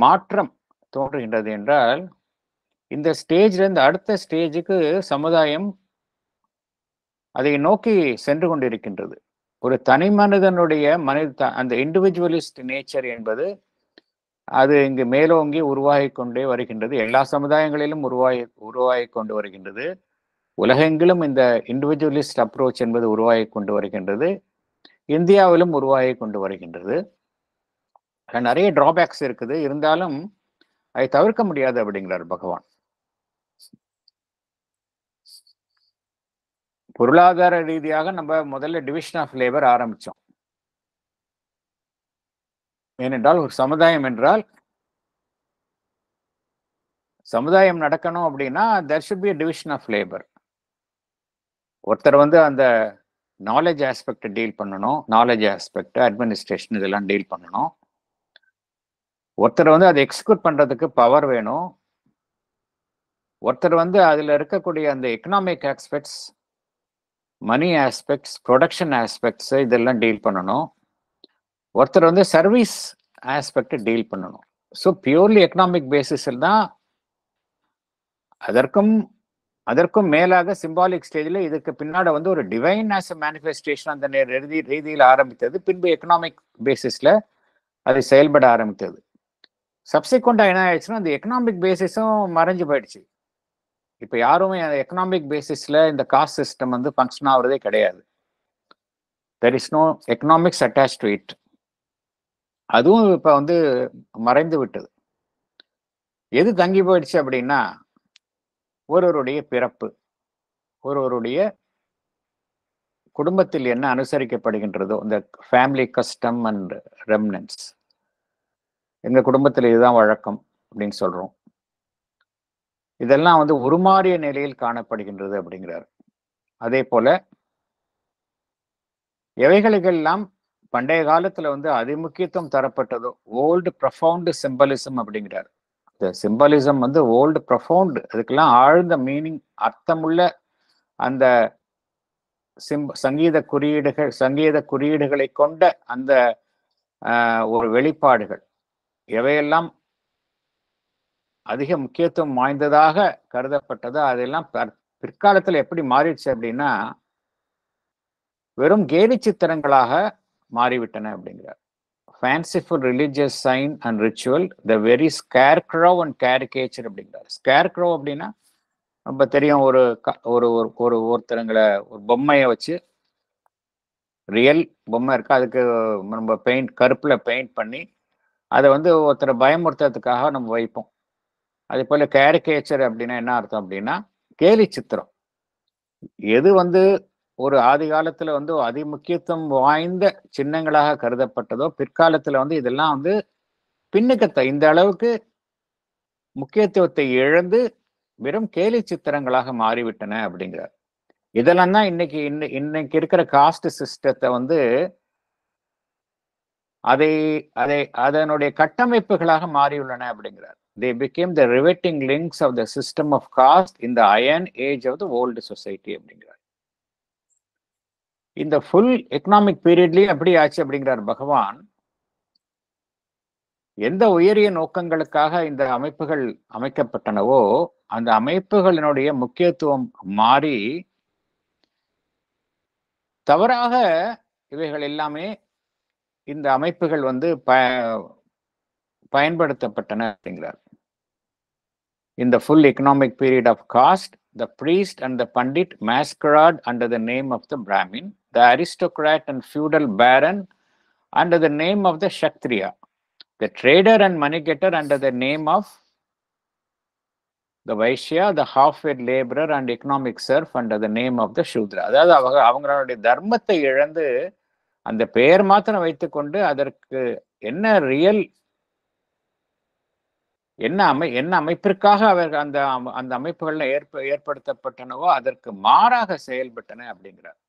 மாற்றம் தோன்றுகின்றது என்றால், இந்த ஸ்டேஜ்ல இருந்து அடுத்த ஸ்டேஜுக்கு சமுதாயம் அதை நோக்கி சென்று கொண்டிருக்கின்றது. ஒரு தனி மனிதனுடைய அந்த இண்டிவிஜுவலிஸ்ட் நேச்சர் என்பது அது இங்கு மேலோங்கி உருவாகி கொண்டே வருகின்றது. எல்லா சமுதாயங்களிலும் உருவாகி கொண்டு வருகின்றது. உலகெங்கிலும் இந்த இண்டிவிஜுவலிஸ்ட் அப்ரோச் என்பது உருவாகி கொண்டு வருகின்றது. இந்தியாவிலும் உருவாகி கொண்டு வருகின்றது. நிறைய டிராபேக்ஸ் இருக்குது, இருந்தாலும் அதை தவிர்க்க முடியாது அப்படிங்கிறார் பகவான். பொருளாதார ரீதியாக நம்ம முதல்ல டிவிஷன் ஆஃப் லேபர் ஆரம்பிச்சோம். ஏனென்றால் ஒரு சமுதாயம் என்றால் சமுதாயம் நடக்கணும் அப்படின்னா there should be a division of labor. ஒருத்தர் அந்த நாலேஜ் ஆஸ்பெக்ட் டீல் பண்ணணும், நாலேஜ் ஆஸ்பெக்ட், அட்மினிஸ்ட்ரேஷன் இதெல்லாம் டீல் பண்ணணும். ஒருத்தர் அதை எக்ஸிக்யூட் பண்றதுக்கு பவர் வேணும். ஒருத்தர் அதுல இருக்கக்கூடிய அந்த எக்கனாமிக் ஆஸ்பெக்ட்ஸ், மணி ஆஸ்பெக்ட்ஸ், ப்ரொடக்ஷன் ஆஸ்பெக்ட்ஸ் இதெல்லாம் டீல் பண்ணணும். ஒருத்தர் சர்வீஸ் ஆஸ்பெக்ட் டீல் பண்ணணும். ஸோ பியூர்லி எக்கனாமிக் பேசிஸில் தான் அதற்கும் மேலாக சிம்பாலிக் ஸ்டேஜில் இதுக்கு பின்னாடி ஒரு டிவைன் ஆஸ் அ மேனிஃபெஸ்டேஷன் அந்த ரீதியில் ஆரம்பித்தது. பின்பு எக்கனாமிக் பேசிஸ்ல அது செயல்பட ஆரம்பித்தது. சப்சிக்வெண்டா என்ன ஆயிடுச்சுன்னா அந்த எக்கனாமிக் பேசிஸும் மறைஞ்சு போயிடுச்சு. இப்போ யாருமே அந்த எக்கனாமிக் பேசிஸ்ல இந்த காஸ்ட் சிஸ்டம் ஃபங்க்ஷன் ஆகுறதே கிடையாது. There is no economics attach to it. அதுவும் இப்போ மறைந்து விட்டது. எது தங்கி போயிடுச்சு அப்படின்னா ஒருவருடைய பிறப்பு, ஒருவருடைய குடும்பத்தில் என்ன அனுசரிக்கப்படுகின்றதோ இந்த ஃபேமிலி கஸ்டம் அண்ட் ரெமினன்ஸ். எங்க குடும்பத்தில் இதுதான் வழக்கம் அப்படின்னு சொல்றோம். இதெல்லாம் உருமாறிய நிலையில் காணப்படுகின்றது அப்படிங்கிறார். அதே போல எவைகளுக்கெல்லாம் பண்டைய காலத்துல அதிமுக்கியத்துவம் தரப்பட்டதோ ஓல்டு ப்ரொஃபவுண்ட் சிம்பலிசம் அப்படிங்கிறார். இந்த சிம்பலிசம் ஓல்டு ப்ரொஃபவுண்ட், அதுக்கெல்லாம் ஆழ்ந்த மீனிங், அர்த்தமுள்ள அந்த சங்கீத குறியீடுகளை கொண்ட அந்த ஒரு வெளிப்பாடுகள் எவையெல்லாம் அதிக முக்கியத்துவம் வாய்ந்ததாக கருதப்பட்டதோ அதெல்லாம் பிற்காலத்துல எப்படி மாறிடுச்சு அப்படின்னா வெறும் கேலி சித்திரங்களாக மாறிவிட்டன அப்படிங்கிறார். fanciful religious sign and ritual, the very scarecrow and caricature அப்படிங்கிறார். scarecrow அப்படின்னா நம்ம தெரியும், ஒருத்தருங்களை ஒரு பொம்மையை வச்சு, ரியல் பொம்மை இருக்கு, அதுக்கு நம்ம கருப்புல பெயிண்ட் பண்ணி அதை ஒருத்தரை பயமுறுத்துறதுக்காக நம்ம வைப்போம். அதே போல கேரிகேச்சர் அப்படின்னா என்ன அர்த்தம் அப்படின்னா கேலி சித்திரம். எது ஒரு ஆதி காலத்துல அதிமுக்கியத்துவம் வாய்ந்த சின்னங்களாக கருதப்பட்டதோ பிற்காலத்துல இதெல்லாம் பின்னுக்கத்தை இந்த அளவுக்கு முக்கியத்துவத்தை இழந்து வெறும் கேலி சித்திரங்களாக மாறிவிட்டன அப்படிங்கிறார். இதெல்லாம் தான் இன்னைக்கு இருக்கிற காஸ்ட் சிஸ்டத்தை அதனுடைய கட்டமைப்புகளாக மாறியுள்ளன அப்படிங்கிறார். They became the riveting links of the system of caste in the iron age of the old society அப்படிங்கிறார். இந்த ஃபுல் எக்கனாமிக் பீரியட்லயும் எப்படி ஆச்சு அப்படிங்கிறார் பகவான். எந்த உயரிய நோக்கங்களுக்காக இந்த அமைப்புகள் அமைக்கப்பட்டனவோ அந்த அமைப்புகளினுடைய முக்கியத்துவம் மாறி தவறாக இவைகள் எல்லாமே இந்த அமைப்புகள் பயன்படுத்தப்பட்டன அப்படிங்கிறார். In the full economic period of caste, the priest and the pandit masquerade under the name of the Brahmin, the aristocrat and feudal baron under the name of the Kshatriya, the trader and money getter under the name of the Vaishya, the half-paid laborer and economic serf under the name of the Shudra. அதாவது அவங்களுடைய தர்மத்தை இழந்து அந்த பெயர் மாத்திரம் வைத்துக்கொண்டு அதற்கு என்ன ரியல் என்ன அமைப்பிற்காக அவர்கள் அந்த அமைப்புகள்ல ஏற்படுத்தப்பட்டனவோ அதற்கு மாறாக செயல்பட்டன அப்படிங்கிறார்.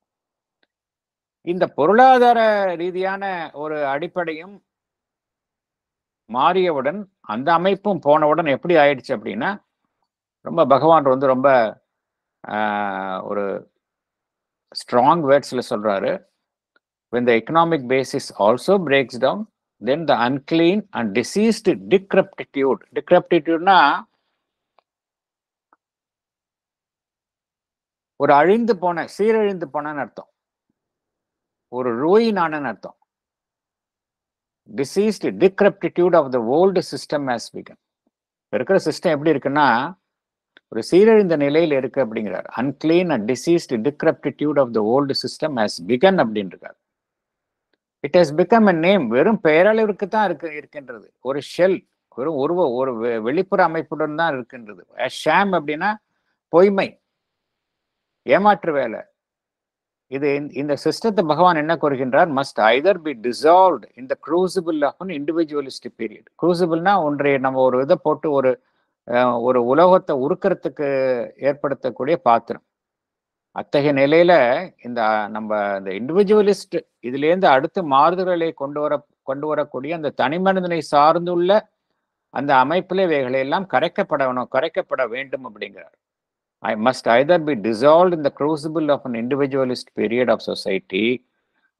இந்த பொருளாதார ரீதியான ஒரு அடிப்படையும் மாறியவுடன் அந்த அமைப்பும் போனவுடன் எப்படி ஆயிடுச்சு அப்படின்னா ரொம்ப பகவான் ரொம்ப ஒரு ஸ்ட்ராங் வேர்ட்ஸ்ல சொல்றாரு. when the economic basis also breaks down, then the unclean and diseased decrepitude na ஒரு அழிந்து போன சீரழிந்து போனன்னு அர்த்தம். ஒரு ரூயினானு அர்த்தம். Diseased decrepitude of the old system has begun. இருக்கிற சிஸ்டம் எப்படி இருக்குன்னா ஒரு சீரழிந்த நிலையில் இருக்கு அப்படிங்கிறார். Unclean and diseased decrepitude of the old system has begun அப்படின்றார். It has become a name. வெறும் பெயரளவிற்கு தான் இருக்கின்றது. ஒரு ஷெல், வெறும் ஒரு வெளிப்புற அமைப்புடன் தான் இருக்கின்றது. ஷாம் அப்படின்னா பொய்மை, ஏமாற்று வேலை. இது இந்த சிஸ்டத்தை பகவான் என்ன கூறுகின்றார்? Must either be dissolved in the crucible of an individualistic period. க்ரூசிபிள்னா ஒன்றைய நம்ம ஒரு இதை போட்டு ஒரு உலோகத்தை உருக்கிறதுக்கு ஏற்படுத்தக்கூடிய பாத்திரம். அத்தகைய நிலையில நம்ம இந்த இண்டிவிஜுவலிஸ்ட் இதுலேருந்து அடுத்து மாறுதல்களை கொண்டு வரக்கூடிய அந்த தனி மனிதனை சார்ந்துள்ள அந்த அமைப்பிலே இவைகளை எல்லாம் கரைக்கப்பட வேண்டும் அப்படிங்கிறார். I must either be dissolved in the crucible of an individualist period of society.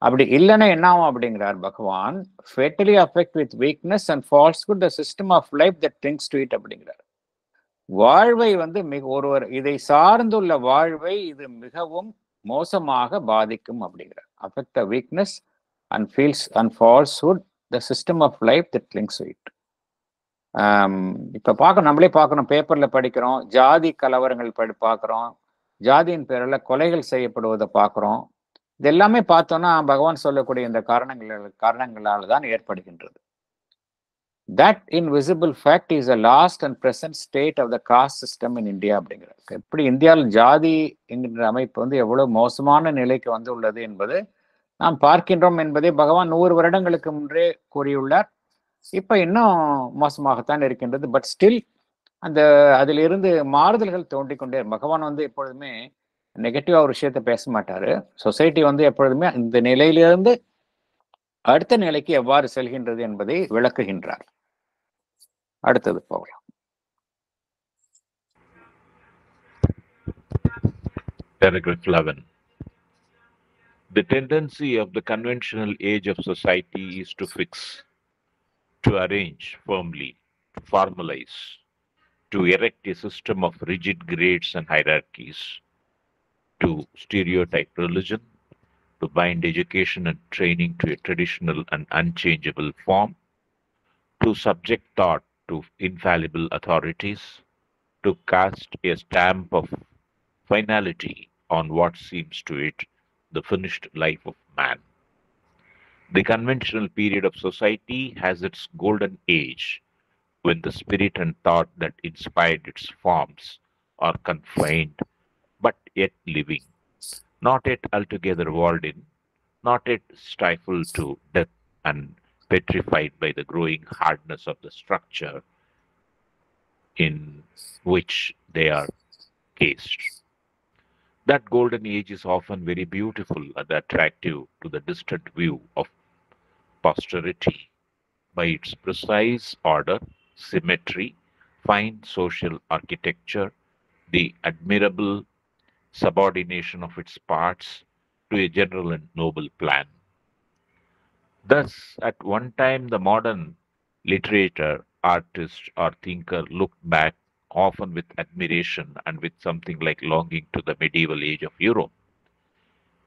அப்படி இல்லைன்னா என்ன ஆகும் அப்படிங்கிறார் பகவான். fatally affect with weakness and falsehood the system of life that clings to it அப்படிங்கிறார். வாழ்வை ஒருவர் இதை சார்ந்துள்ள வாழ்வை இது மிகவும் மோசமாக பாதிக்கும் அப்படிங்கிறார். affect the weakness and falsehood the system of life that clings to it. இப்ப நம்மளே பார்க்கணும், பேப்பர்ல படிக்கிறோம், ஜாதி கலவரங்கள் பார்க்கிறோம், ஜாதியின் பேரில் கொலைகள் செய்யப்படுவதை பார்க்கிறோம். இது எல்லாமே பார்த்தோம்னா பகவான் சொல்லக்கூடிய இந்த காரணங்களால தான் ஏற்படுகின்றது. That invisible fact is a last and present state of the caste system in India அப்படிங்கிறார். எப்படி இந்தியாவில் ஜாதி என்கின்ற அமைப்பு எவ்வளவு மோசமான நிலைக்கு உள்ளது என்பது நாம் பார்க்கின்றோம் என்பதை பகவான் 100 வருடங்களுக்கு முன்றே கூறியுள்ளார். இப்ப இன்னும் மோசமாகத்தான் இருக்கின்றது. பட் ஸ்டில் அதிலிருந்து மாறுதல்கள் தோன்றிக்கொண்டே. பகவான் எப்பொழுதுமே நெகட்டிவா ஒரு விஷயத்த பேச மாட்டாரு. சொசைட்டி எப்பொழுதுமே இந்த நிலையிலிருந்து அடுத்த நிலைக்கு எவ்வாறு செல்கின்றது என்பதை விளக்குகின்றார். அடுத்தது போகலாம். Paragraph 11. The tendency of the conventional age of society is to fix, to arrange firmly, to formalize, to erect a system of rigid grades and hierarchies, to stereotype religion, to bind education and training to a traditional and unchangeable form, to subject thought to infallible authorities, to cast a stamp of finality on what seems to it the finished life of man. The conventional period of society has its golden age, when the spirit and thought that inspired its forms are confined, but yet living, not yet altogether walled in, not yet stifled to death and petrified by the growing hardness of the structure in which they are cased. That golden age is often very beautiful and attractive to the distant view of posterity by its precise order, symmetry, fine social architecture, the admirable subordination of its parts to a general and noble plan. Thus, at one time, the modern literator, artist, or thinker looked back often with admiration and with something like longing to the medieval age of Europe.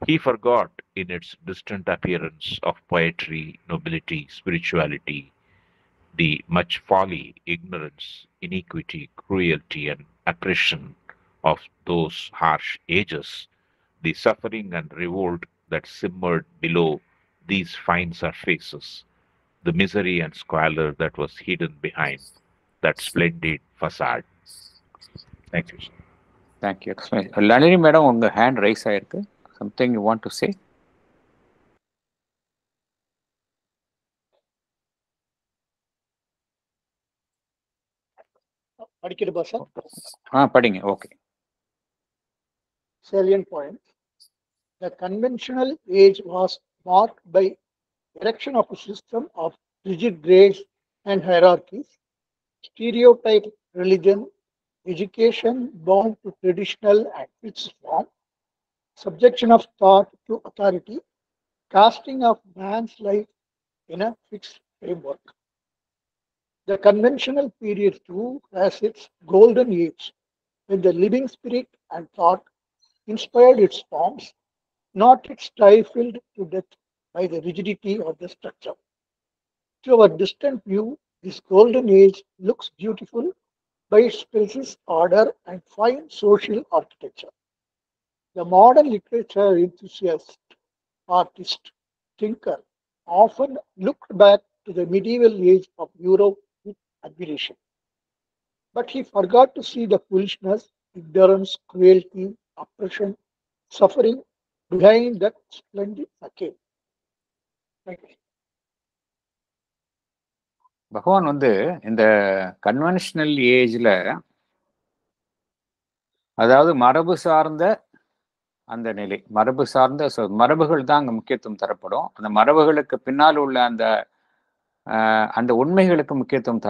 He forgot in its distant appearance of poetry, nobility, spirituality, the much folly, ignorance, iniquity, cruelty, and oppression of those harsh ages, the suffering and revolt that simmered below these fine surfaces, the misery and squalor that was hidden behind that splendid facade. Thank you, sir. Thank you. Lalini madam, உங்க hand raise ஆயிருக்கு. Something you want to say? படிக்கிறப்பா sir? படிங்க. Okay. Salient point. The conventional age was marked by erection of a system of rigid grades and hierarchies, stereotype religion, education bound to traditional and fixed form, subjection of thought to authority, casting of man's life in a fixed framework. The conventional period too has its golden age, when the living spirit and thought inspired its forms, not yet stifled to death by the rigidity of the structure. To our distant view, this golden age looks beautiful by its precise order and fine social architecture. The modern literature enthusiast, artist, thinker often looked back to the medieval age of Europe with admiration. But he forgot to see the foolishness, ignorance, cruelty, oppression, suffering behind that splendid facade. Thank you. பகவான் வந்து இந்த conventional ஏஜ்ல, அதாவது மரபு சார்ந்த அந்த நிலை, மரபு சார்ந்த மரபுகள் தான் அங்க முக்கியத்துவம் தரப்படும். அந்த மரபுகளுக்கு பின்னால் உள்ள அந்த உண்மைகளுக்கு முக்கியத்துவம்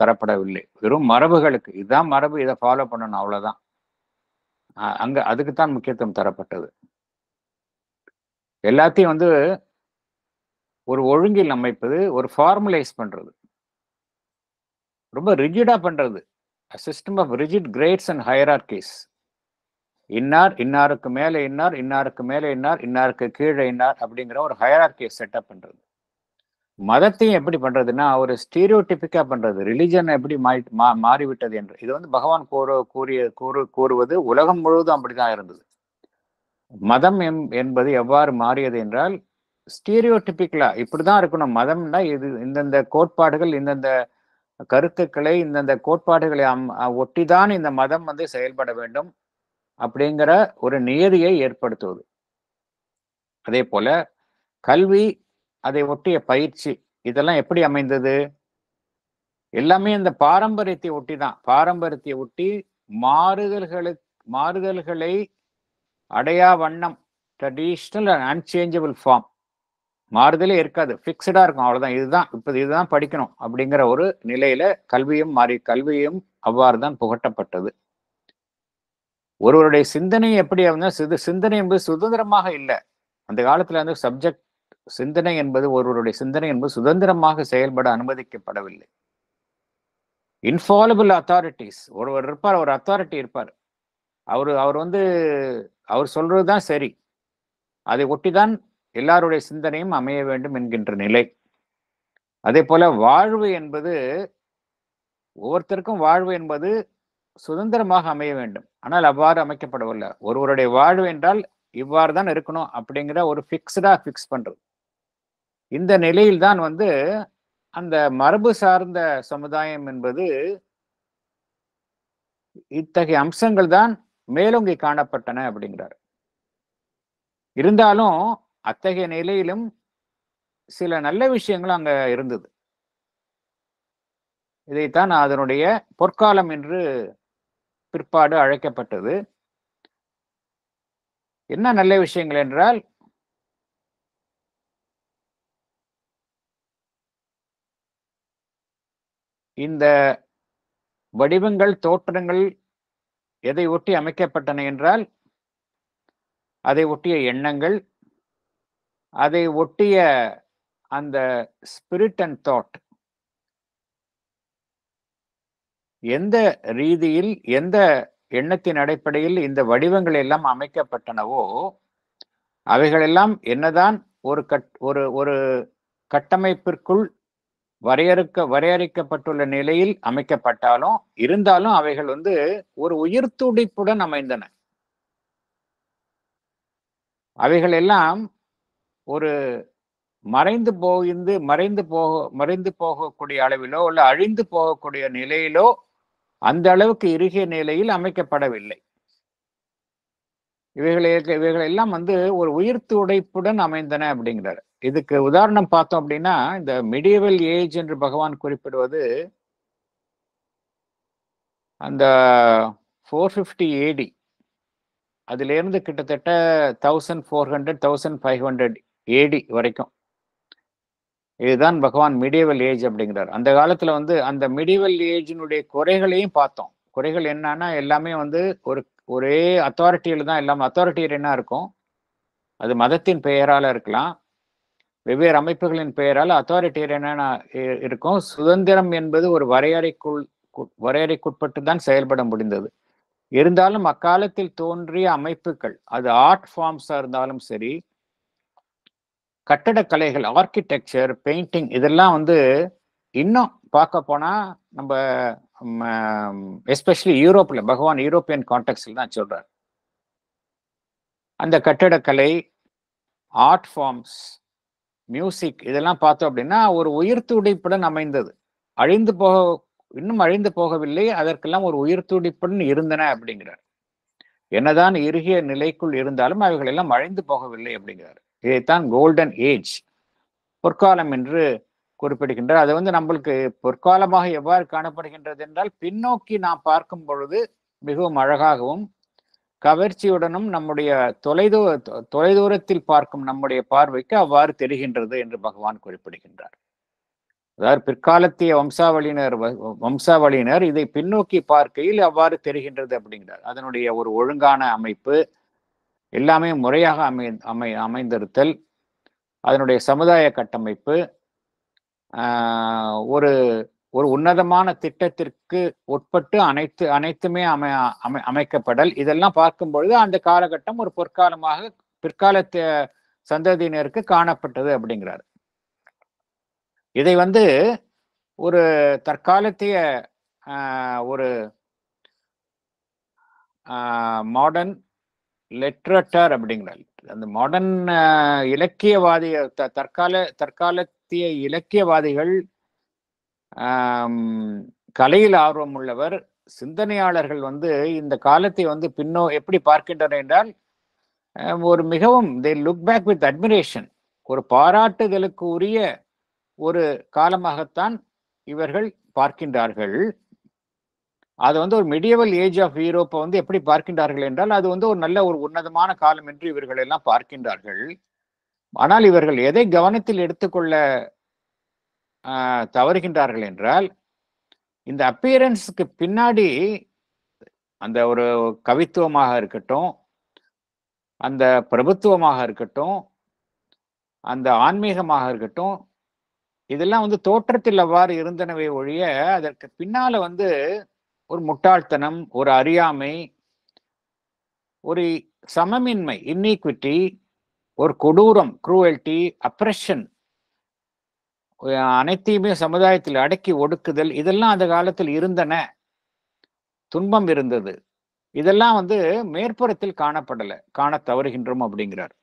தரப்படவில்லை. வெறும் மரபுகளுக்கு, இதுதான் மரபு, இதை ஃபாலோ பண்ணணும், அவ்வளவுதான். அங்க அதுக்குத்தான் முக்கியத்துவம் தரப்பட்டது. எல்லாத்தையும் வந்து ஒரு ஒழுங்கில் அமைப்பது, ஒரு ஃபார்முலைஸ் பண்றது, ரொம்ப ரிஜிடா பண்றது. System of rigid grades and hierarchies. இன்னாருக்கு மேல இன்னார், இன்னாருக்கு மேல இன்னார், இன்னாருக்கு கீழே இன்னார் அப்படிங்கிற ஒரு ஹையரார்கியை செட்டப் பண்றது. மதத்தையும் எப்படி பண்றதுன்னா ஒரு ஸ்டீரியோடிபிக்கா பண்றது. ரிலிஜன் எப்படி மாறிவிட்டது என்று இது வந்து பகவான் கூறுவது உலகம் முழுவதும் அப்படிதான் இருந்தது. மதம் என்பது எவ்வாறு மாறியது என்றால் ஸ்டீரியோடிபிக்கலா இப்படிதான் இருக்கணும். மதம்னா இது இந்தந்த கோட்பாடுகள், இந்தந்த கருத்துக்களை, இந்தந்த கோட்பாடுகளை ஒட்டிதான் இந்த மதம் வந்து செயல்பட வேண்டும் அப்படிங்கிற ஒரு நியதியை ஏற்படுத்துவது. அதே போல கல்வி, அதை ஒட்டிய பயிற்சி, இதெல்லாம் எப்படி அமைந்தது? எல்லாமே இந்த பாரம்பரியத்தை ஒட்டி தான். பாரம்பரியத்தை ஒட்டி மாறுதல்களை அடையா வண்ணம், ட்ரெடிஷ்னல் அண்ட் அன்சேஞ்சபிள் ஃபார்ம், மாறுதலே இருக்காது, ஃபிக்ஸ்டா இருக்கும், அவ்வளவுதான். இதுதான் படிக்கணும் அப்படிங்கிற ஒரு நிலையில கல்வியும் அவ்வாறு தான் புகட்டப்பட்டது. ஒருவருடைய சிந்தனை எப்படி சிந்தனை என்பது சுதந்திரமாக இல்லை. அந்த காலத்துல வந்து சப்ஜெக்ட் சிந்தனை என்பது, ஒருவருடைய சிந்தனை என்பது சுதந்திரமாக செயல்பட அனுமதிக்கப்படவில்லை. இன்ஃபாலபிள் அத்தாரிட்டிஸ், ஒருவர் இருப்பார், ஒரு அத்தாரிட்டி இருப்பார். அவர் சொல்றதுதான் சரி, அதை ஒட்டிதான் எல்லாருடைய சிந்தனையும் அமைய வேண்டும் என்கின்ற நிலை. அதே போல வாழ்வு என்பது, ஒவ்வொருத்தருக்கும் வாழ்வு என்பது சுதந்திரமாக அமைய வேண்டும். ஆனால் அவ்வாறு அமைக்கப்படவில்லை. ஒருவருடைய வாழ்வு என்றால் இவ்வாறு தான் இருக்கணும் அப்படிங்கிற ஒரு ஃபிக்ஸ் பண்றது. இந்த நிலையில்தான் வந்து அந்த மரபு சார்ந்த சமுதாயம் என்பது, இத்தகைய அம்சங்கள் தான் மேலோங்கி காணப்பட்டன அப்படிங்கிறார். இருந்தாலும் அத்தகைய நிலையிலும் சில நல்ல விஷயங்களும் அங்க இருந்தது. இதைத்தான் அதனுடைய பொற்காலம் என்று பிற்பாடு அழைக்கப்பட்டது. என்ன நல்ல விஷயங்கள் என்றால், இந்த வடிவங்கள், தோற்றங்கள் எதை ஒட்டி அமைக்கப்பட்டன என்றால், அதை ஒட்டிய எண்ணங்கள், அதை ஒட்டிய அந்த ஸ்பிரிட் அண்ட் தாட் எந்த ரீதியில், எந்த எண்ணத்தின் அடிப்படையில் இந்த வடிவங்கள் எல்லாம் அமைக்கப்பட்டனவோ, அவைகளெல்லாம் என்னதான் ஒரு கட்டமைப்பிற்குள் வரையறுக்கப்பட்டுள்ள நிலையில் அமைக்கப்பட்டாலும், இருந்தாலும் அவைகள் வந்து ஒரு உயிர் துடிப்புடன் அமைந்தன. அவைகள் எல்லாம் ஒரு மறைந்து போகக்கூடிய அளவிலோ அல்ல அழிந்து போகக்கூடிய நிலையிலோ அந்த அளவுக்கு இறுகிய நிலையில் அமைக்கப்படவில்லை. இவைகள் எல்லாம் வந்து ஒரு உயிர் துடைப்புடன் அமைந்தன அப்படிங்கிறார். இதுக்கு உதாரணம் பார்த்தோம் அப்படின்னா, இந்த மிடியவல் ஏஜ் என்று பகவான் குறிப்பிடுவது அந்த 450 AD, அதுல இருந்து கிட்டத்தட்ட 1400 1500 AD வரைக்கும். இதுதான் பகவான் மிடியவல் ஏஜ் அப்படிங்கிறார். அந்த காலத்துல வந்து அந்த மிடியவல் ஏஜினுடைய குறைகளையும் பார்த்தோம். குறைகள் என்னன்னா, எல்லாமே வந்து ஒரே அத்தாரிட்டியில தான், எல்லாமே அத்தாரிட்டேரியனா இருக்கும். அது மதத்தின் பெயரால இருக்கலாம், வெவ்வேறு அமைப்புகளின் பெயரால் அத்தாரிட்டேரியனா இருக்கும். சுதந்திரம் என்பது ஒரு வரையறைக்குட்பட்டு தான் செயல்பட முடிந்தது. இருந்தாலும் அக்காலத்தில் தோன்றிய அமைப்புகள், அது ஆர்ட் ஃபார்ம்ஸா இருந்தாலும் சரி, கட்டடக்கலைகள், ஆர்கிடெக்சர், பெயிண்டிங், இதெல்லாம் வந்து இன்னும் பார்க்க போனா நம்ம எஸ்பெஷலி யூரோப்ல, பகவான் யூரோப்பியன் கான்டெக்ட்ல தான் சொல்றார். அந்த கட்டடக்கலை, ஆர்ட் ஃபார்ம்ஸ், மியூசிக், இதெல்லாம் பார்த்தோம் அப்படின்னா ஒரு உயிர் துடிப்புடன் அமைந்தது. இன்னும் அழிந்து போகவில்லை, அதற்கெல்லாம் ஒரு உயிர் துடிப்புடன் இருந்தன அப்படிங்கிறார். என்னதான் இறுகிய நிலைக்குள் இருந்தாலும் அவைகள் எல்லாம் அழிந்து போகவில்லை அப்படிங்கிறார். இதைத்தான் கோல்டன் ஏஜ், பொற்காலம் என்று குறிப்பிடுகின்றார். அது வந்து நம்மளுக்கு பொற்காலமாக எவ்வாறு காணப்படுகின்றது என்றால், பின்னோக்கி நாம் பார்க்கும் பொழுது மிகவும் அழகாகவும் கவர்ச்சியுடனும் நம்முடைய தொலைதூரத்தில் பார்க்கும் நம்முடைய பார்வைக்கு அவ்வாறு தெரிகின்றது என்று பகவான் குறிப்பிடுகின்றார். அதாவது பிற்காலத்திய வம்சாவளியினர் இதை பின்னோக்கி பார்க்கையில் அவ்வாறு தெரிகின்றது அப்படிங்கிறார். அதனுடைய ஒரு ஒழுங்கான அமைப்பு, எல்லாமே முறையாக அமைந்திருத்தல், அதனுடைய சமுதாய கட்டமைப்பு, ஒரு ஒரு உன்னதமான திட்டத்திற்கு உட்பட்டு அனைத்துமே அமைக்கப்படல், இதெல்லாம் பார்க்கும் பொழுது அந்த காலகட்டம் ஒரு பொற்காலமாக பிற்காலத்திய சந்ததியினருக்கு காணப்பட்டது அப்படிங்கிறார். இதை வந்து ஒரு தற்காலத்திய ஒரு மாடர்ன் லிட்ரேச்சர் அப்படிங்கிறார். அந்த மாடர்ன் இலக்கியவாதி, தற்காலத்திய இலக்கியவாதிகள், கலையில் ஆர்வம் உள்ளவர், சிந்தனையாளர்கள் வந்து இந்த காலத்தை வந்து எப்படி பார்க்கின்றனர் என்றால், ஒரு மிகவும் they look back with admiration, ஒரு பாராட்டுதலுக்கு உரிய ஒரு காலமாகத்தான் இவர்கள் பார்க்கின்றார்கள். அது வந்து ஒரு மெடியவல் ஏஜ் ஆஃப் யூரோப்பை வந்து எப்படி பார்க்கின்றார்கள் என்றால், அது வந்து ஒரு நல்ல ஒரு உன்னதமான காலம் என்று இவர்கள் எல்லாம் பார்க்கின்றார்கள். ஆனால் இவர்கள் எதை கவனத்தில் எடுத்துக்கொள்ள தவறுகின்றார்கள் என்றால், இந்த அப்பியரன்ஸுக்கு பின்னாடி அந்த ஒரு கவித்துவமாக இருக்கட்டும், அந்த பிரபுத்துவமாக இருக்கட்டும், அந்த ஆன்மீகமாக இருக்கட்டும், இதெல்லாம் வந்து தோற்றத்தில் அவ்வாறு இருந்தனவே ஒழிய அதற்கு பின்னால வந்து ஒரு முட்டாள்தனம், ஒரு அறியாமை, ஒரு சமமின்மை, இன்ஈக்விட்டி, ஒரு கொடூரம், குரூவல்டி, அப்ரெஷன், அனைத்தையுமே சமுதாயத்தில் அடக்கி ஒடுக்குதல், இதெல்லாம் அந்த காலத்தில் இருந்தன. துன்பம் இருந்தது. இதெல்லாம் வந்து மேற்புறத்தில் காண தவறுகின்றோம் அப்படிங்கிறார்.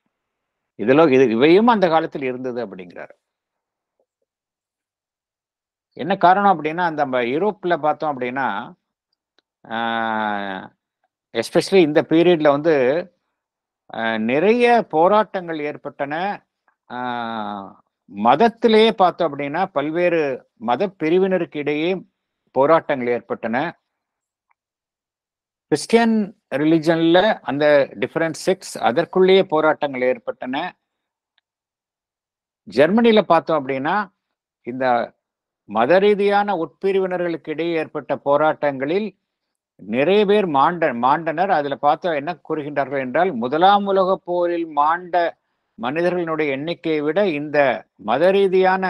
இவையும் அந்த காலத்தில் இருந்தது அப்படிங்கிறார். என்ன காரணம் அப்படின்னா, நம்ம யூரோப்ல பார்த்தோம் அப்படின்னா, எஸ்பெஷலி இந்த பீரியட்ல வந்து நிறைய போராட்டங்கள் ஏற்பட்டன. மதத்திலேயே பார்த்தோம் அப்படின்னா பல்வேறு மத பிரிவினருக்கு இடையே போராட்டங்கள் ஏற்பட்டன. கிறிஸ்டியன் ரிலிஜன்ல அந்த டிஃபரண்ட் செக்ஸ், அதற்குள்ளேயே போராட்டங்கள் ஏற்பட்டன. ஜெர்மனியில பார்த்தோம் அப்படின்னா இந்த மத ரீதியான உட்பிரிவினர்களுக்கு இடையே ஏற்பட்ட போராட்டங்களில் நிறைய பேர் மாண்டனர். அதுல பார்த்தா என்ன கூறுகின்றார்கள் என்றால், முதலாம் உலக போரில் மாண்ட மனிதர்களினுடைய எண்ணிக்கையை விட இந்த மத ரீதியான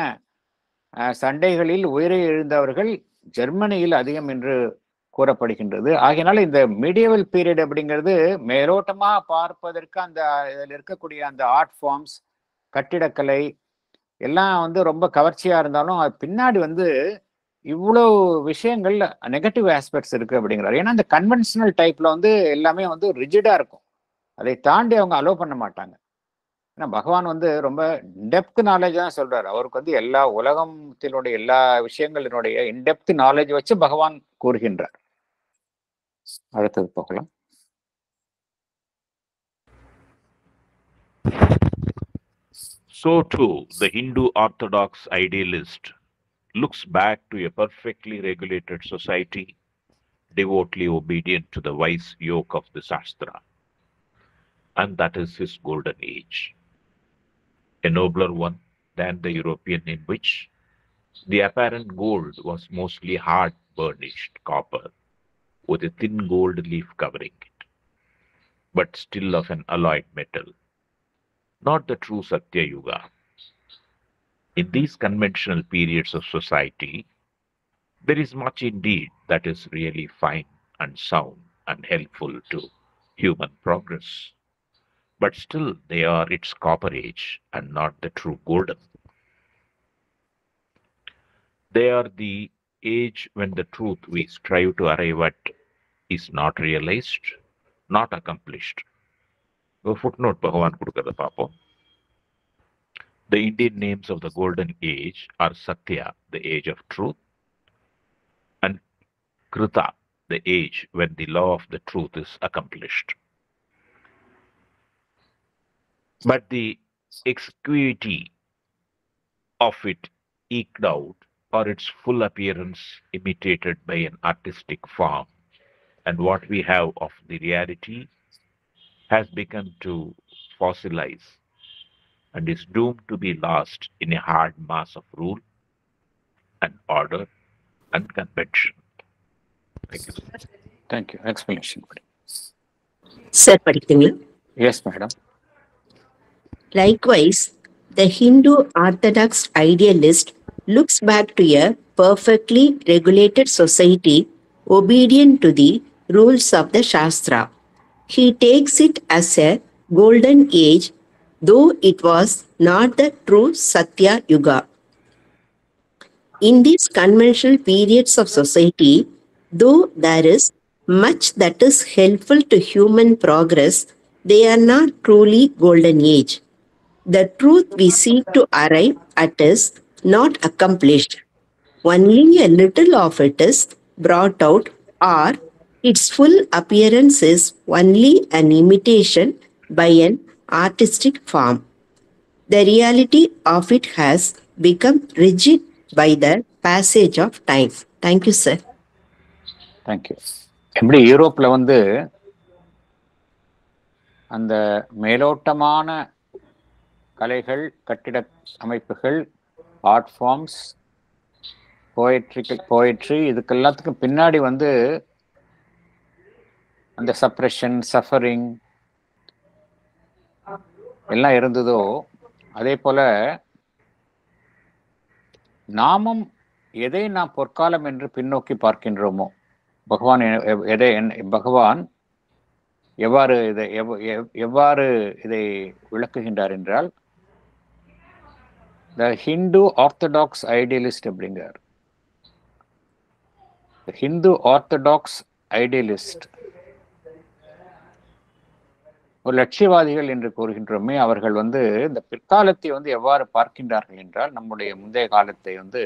சண்டைகளில் உயிரை எழுந்தவர்கள் ஜெர்மனியில் அதிகம் என்று கூறப்படுகின்றது. ஆகையினால இந்த மீடியவல் பீரியட் அப்படிங்கிறது மேலோட்டமா பார்ப்பதற்கு அந்த இதில் இருக்கக்கூடிய அந்த ஆர்ட் ஃபார்ம்ஸ், கட்டிடக்கலை எல்லாம் வந்து ரொம்ப கவர்ச்சியா இருந்தாலும் அது பின்னாடி வந்து இவ்வளவு விஷயங்கள் நெகட்டிவ் ஆஸ்பெக்ட்ஸ் இருக்கு அப்படிங்கிறார். ஏன்னா இந்த கன்வென்ஷனல் டைப்ல வந்து எல்லாமே வந்து ரிஜிடா இருக்கும், அதை தாண்டி அவங்க அலோவ் பண்ண மாட்டாங்க. ஏன்னா பகவான் வந்து ரொம்ப இன்டெப்த் நாலேஜ் தான் சொல்றாரு. அவருக்கு வந்து எல்லா உலகத்தினுடைய எல்லா விஷயங்களினுடைய இன்டெப்த் நாலேஜ் வச்சு பகவான் கூறுகின்றார். அடுத்தது போகலாம். So too, the Hindu Orthodox idealist looks back to a perfectly regulated society, devotedly obedient to the wise yoke of the Shastra. And that is his golden age. A nobler one than the European, in which the apparent gold was mostly hard burnished copper with a thin gold leaf covering it, but still of an alloyed metal, not the true Satya Yuga. In these conventional periods of society, there is much indeed that is really fine and sound and helpful to human progress. But still, they are its copper age and not the true golden. They are the age when the truth we strive to arrive at is not realized, not accomplished. ஒரு footnote பகவான் கொடுக்கறத பார்ப்போம். The Indian names of the golden age are Satya, the age of truth, and Krita, the age when the law of the truth is accomplished. But the exquisity of it eked out, or its full appearance imitated by an artistic form, and what we have of the reality has begun to fossilize and is doomed to be lost in a hard mass of rule and order and convention. Thank you. Thank you. Explanation. Sir, படிக்கிறீங்களா? Yes, madam. Likewise, the Hindu Orthodox idealist looks back to a perfectly regulated society obedient to the rules of the Shastra. He takes it as a golden age, though it was not the true Satya Yuga. In these conventional periods of society, though there is much that is helpful to human progress, they are not truly golden age. The truth we seek to arrive at is not accomplished. Only a little of it is brought out, or its full appearance is only an imitation by an artistic form. The reality of it has become rigid by the passage of time. Thank you, sir. Thank you. எப்படி யூரோப்ல வந்து அந்த மேலோட்டமான கலைகள், கட்டிட அமைப்புகள், art forms, poetry, இதுக்கு எல்லாத்துக்கும் பின்னாடி வந்து அந்த சப்ரெஷன், சஃபரிங் எல்லாம் இருந்ததோ, அதே போல நாமும் எதை நாம் பொற்காலம் என்று பின்னோக்கி பார்க்கின்றோமோ, பகவான் எவ்வாறு இதை விளக்குகின்றார் என்றால், த ஹிந்து ஆர்த்தடாக்ஸ் ஐடியலிஸ்ட் அப்படிங்கிறார். ஹிந்து ஆர்த்தடாக்ஸ் ஐடியலிஸ்ட் ஒரு லட்சியவாதிகள் என்று கூறுகின்றோமே, அவர்கள் வந்து இந்த பிற்காலத்தை வந்து எவ்வாறு பார்க்கின்றார்கள் என்றால், நம்முடைய முந்தைய காலத்தை வந்து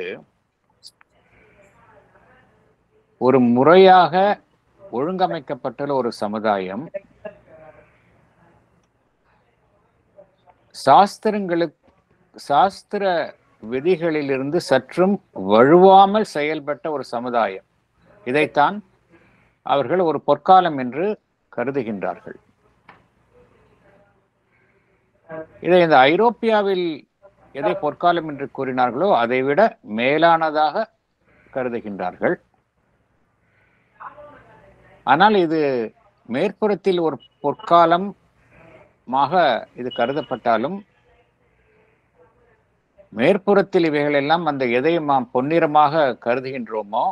ஒரு முறையாக ஒழுங்கமைக்கப்பட்டுள்ள ஒரு சமுதாயம், சாஸ்திர விதிகளிலிருந்து சற்றும் வழுவாமல் செயல்பட்ட ஒரு சமுதாயம். இதைத்தான் அவர்கள் ஒரு பொற்காலம் என்று கருதுகின்றார்கள். இதை இந்த ஐரோப்பியாவில் எதை பொற்காலம் என்று கூறினார்களோ அதை விட மேலானதாக கருதுகின்றார்கள். ஆனால் இது மேற்புறத்தில் ஒரு பொற்காலமாக இது கருதப்பட்டாலும், மேற்புறத்தில் இவைகள் எல்லாம் அந்த எதை நாம் பொன்னிறமாக கருதுகின்றோமோ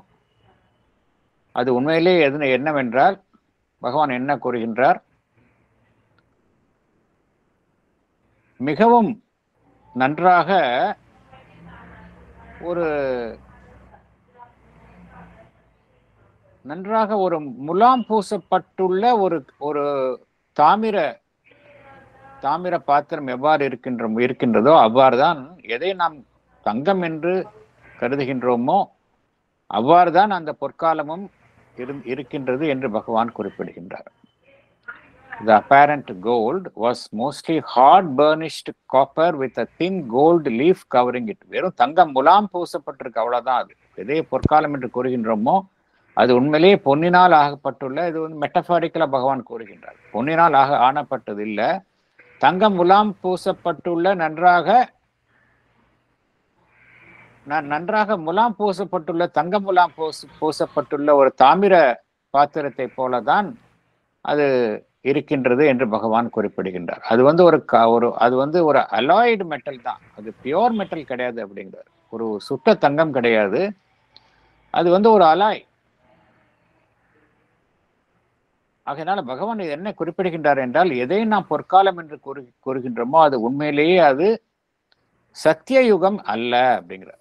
அது உண்மையிலே என்னவென்றால், பகவான் என்ன கூறுகின்றார், மிகவும் நன்றாக ஒரு முலாம் பூசப்பட்டுள்ள ஒரு தாமிர பாத்திரம் எவ்வாறு இருக்கின்றதோ அவ்வாறுதான் எதை நாம் தங்கம் என்று கருதுகின்றோமோ அவ்வாறுதான் அந்த பொற்காலமும் இருக்கின்றது என்று பகவான் குறிப்பிடுகின்றார். The apparent gold was mostly hard burnished copper with a thin gold leaf covering it. வெறும் தங்கம் முலாம் பூசப்பட்டிருக்கு, அவ்வளவுதான். அது எதை பொற்காலம் என்று கூறுகின்றோமோ அது உண்மையிலேயே பொன்னினால் ஆகப்பட்டுள்ள, இது வந்து மெட்டபாரிக்கலா பகவான் கூறுகின்றார். பொன்னினால் ஆனப்பட்டது இல்லை, தங்கம் முலாம் பூசப்பட்டுள்ள நன்றாக முலாம் பூசப்பட்டுள்ள தங்க முலாம் பூசப்பட்டுள்ள ஒரு தாமிர பாத்திரத்தை போலதான் அது இருக்கின்றது என்று பகவான் குறிப்பிடுகின்றார். அது வந்து ஒரு அலாய்டு மெட்டல் தான், அது பியோர் மெட்டல் கிடையாது அப்படிங்கிறார். ஒரு சுட்ட தங்கம் கிடையாது, அது வந்து ஒரு அலாய். ஆகையினால பகவான் என்ன குறிப்பிடுகின்றார் என்றால், எதை நாம் பொற்காலம் என்று கூறுகின்றோமோ அது உண்மையிலேயே அது சத்தியயுகம் அல்ல அப்படிங்கிற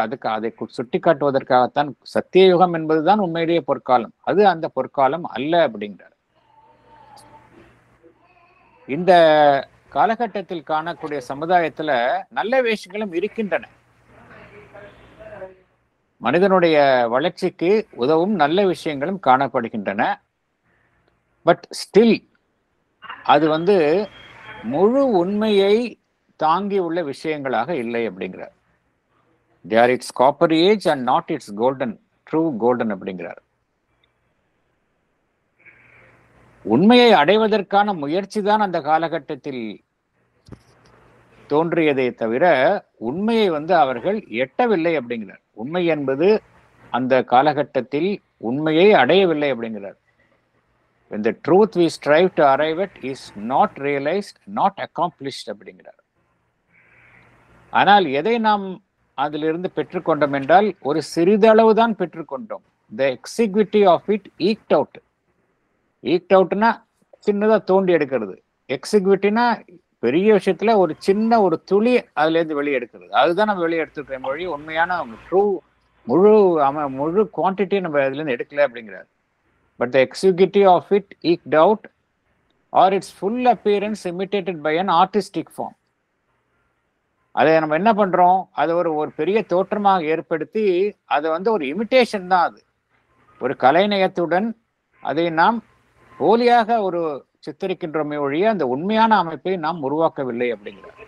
அதுக்கு அதை சுட்டி காட்டுவதற்காகத்தான் சத்தியயுகம் என்பதுதான் உண்மையிலேயே பொற்காலம், அது அந்த பொற்காலம் அல்ல அப்படிங்கிறார். இந்த காலகட்டத்தில் காணக்கூடிய சமுதாயத்துல நல்ல விஷயங்களும் இருக்கின்றன. மனிதனுடைய வளர்ச்சிக்கு உதவும் நல்ல விஷயங்களும் காணப்படுகின்றன. பட் ஸ்டில் அது முழு உண்மையை தாங்கி உள்ள விஷயங்களாக இல்லை அப்படிங்கிறார். They are its copper age and not its true golden அப்படிங்கிறார். உண்மையை அடைவதற்கான முயற்சி தான் அந்த காலகட்டத்தில் தோன்றியதை தவிர உண்மையை அவர்கள் எட்டவில்லை அப்படிங்கிறார். உண்மை என்பது அந்த காலகட்டத்தில் உண்மையை அடையவில்லை அப்படிங்கிறார். When the truth we strive to arrive at is not realized, not accomplished அப்படிங்கிறார். ஆனால் எதை நாம் அதிலிருந்து பெற்றுக்கொண்டோம் என்றால் ஒரு சிறிதளவு தான் பெற்றுக்கொண்டோம். The exiguity of it eked out. ஈக்ட் அவுட்னா சின்னதா தோண்டி எடுக்கிறது, எக்ஸிக்யூட்டினா பெரிய விஷயத்துல ஒரு சின்ன ஒரு துளி அதுல இருந்து வெளியே எடுக்கிறது. அதுதான் நம்ம வெளியே எடுத்துக்கிற மொழி. உண்மையான முழு குவான்டிட்டி நம்ம அதுல இருந்து எடுக்கல அப்படிங்கிறார். But the executive of it eked out or its full appearance imitated by an artistic form. அதை நம்ம என்ன பண்றோம், அதை ஒரு பெரிய தோற்றமாக ஏற்படுத்தி அதை ஒரு இமிட்டேஷன் தான். அது ஒரு கலைநயத்துடன் அதை நாம் போலியாக ஒரு சித்தரிக்கின்றோமே ஒழிய அந்த உண்மையான அமைப்பை நாம் உருவாக்கவில்லை அப்படிங்கிறார்.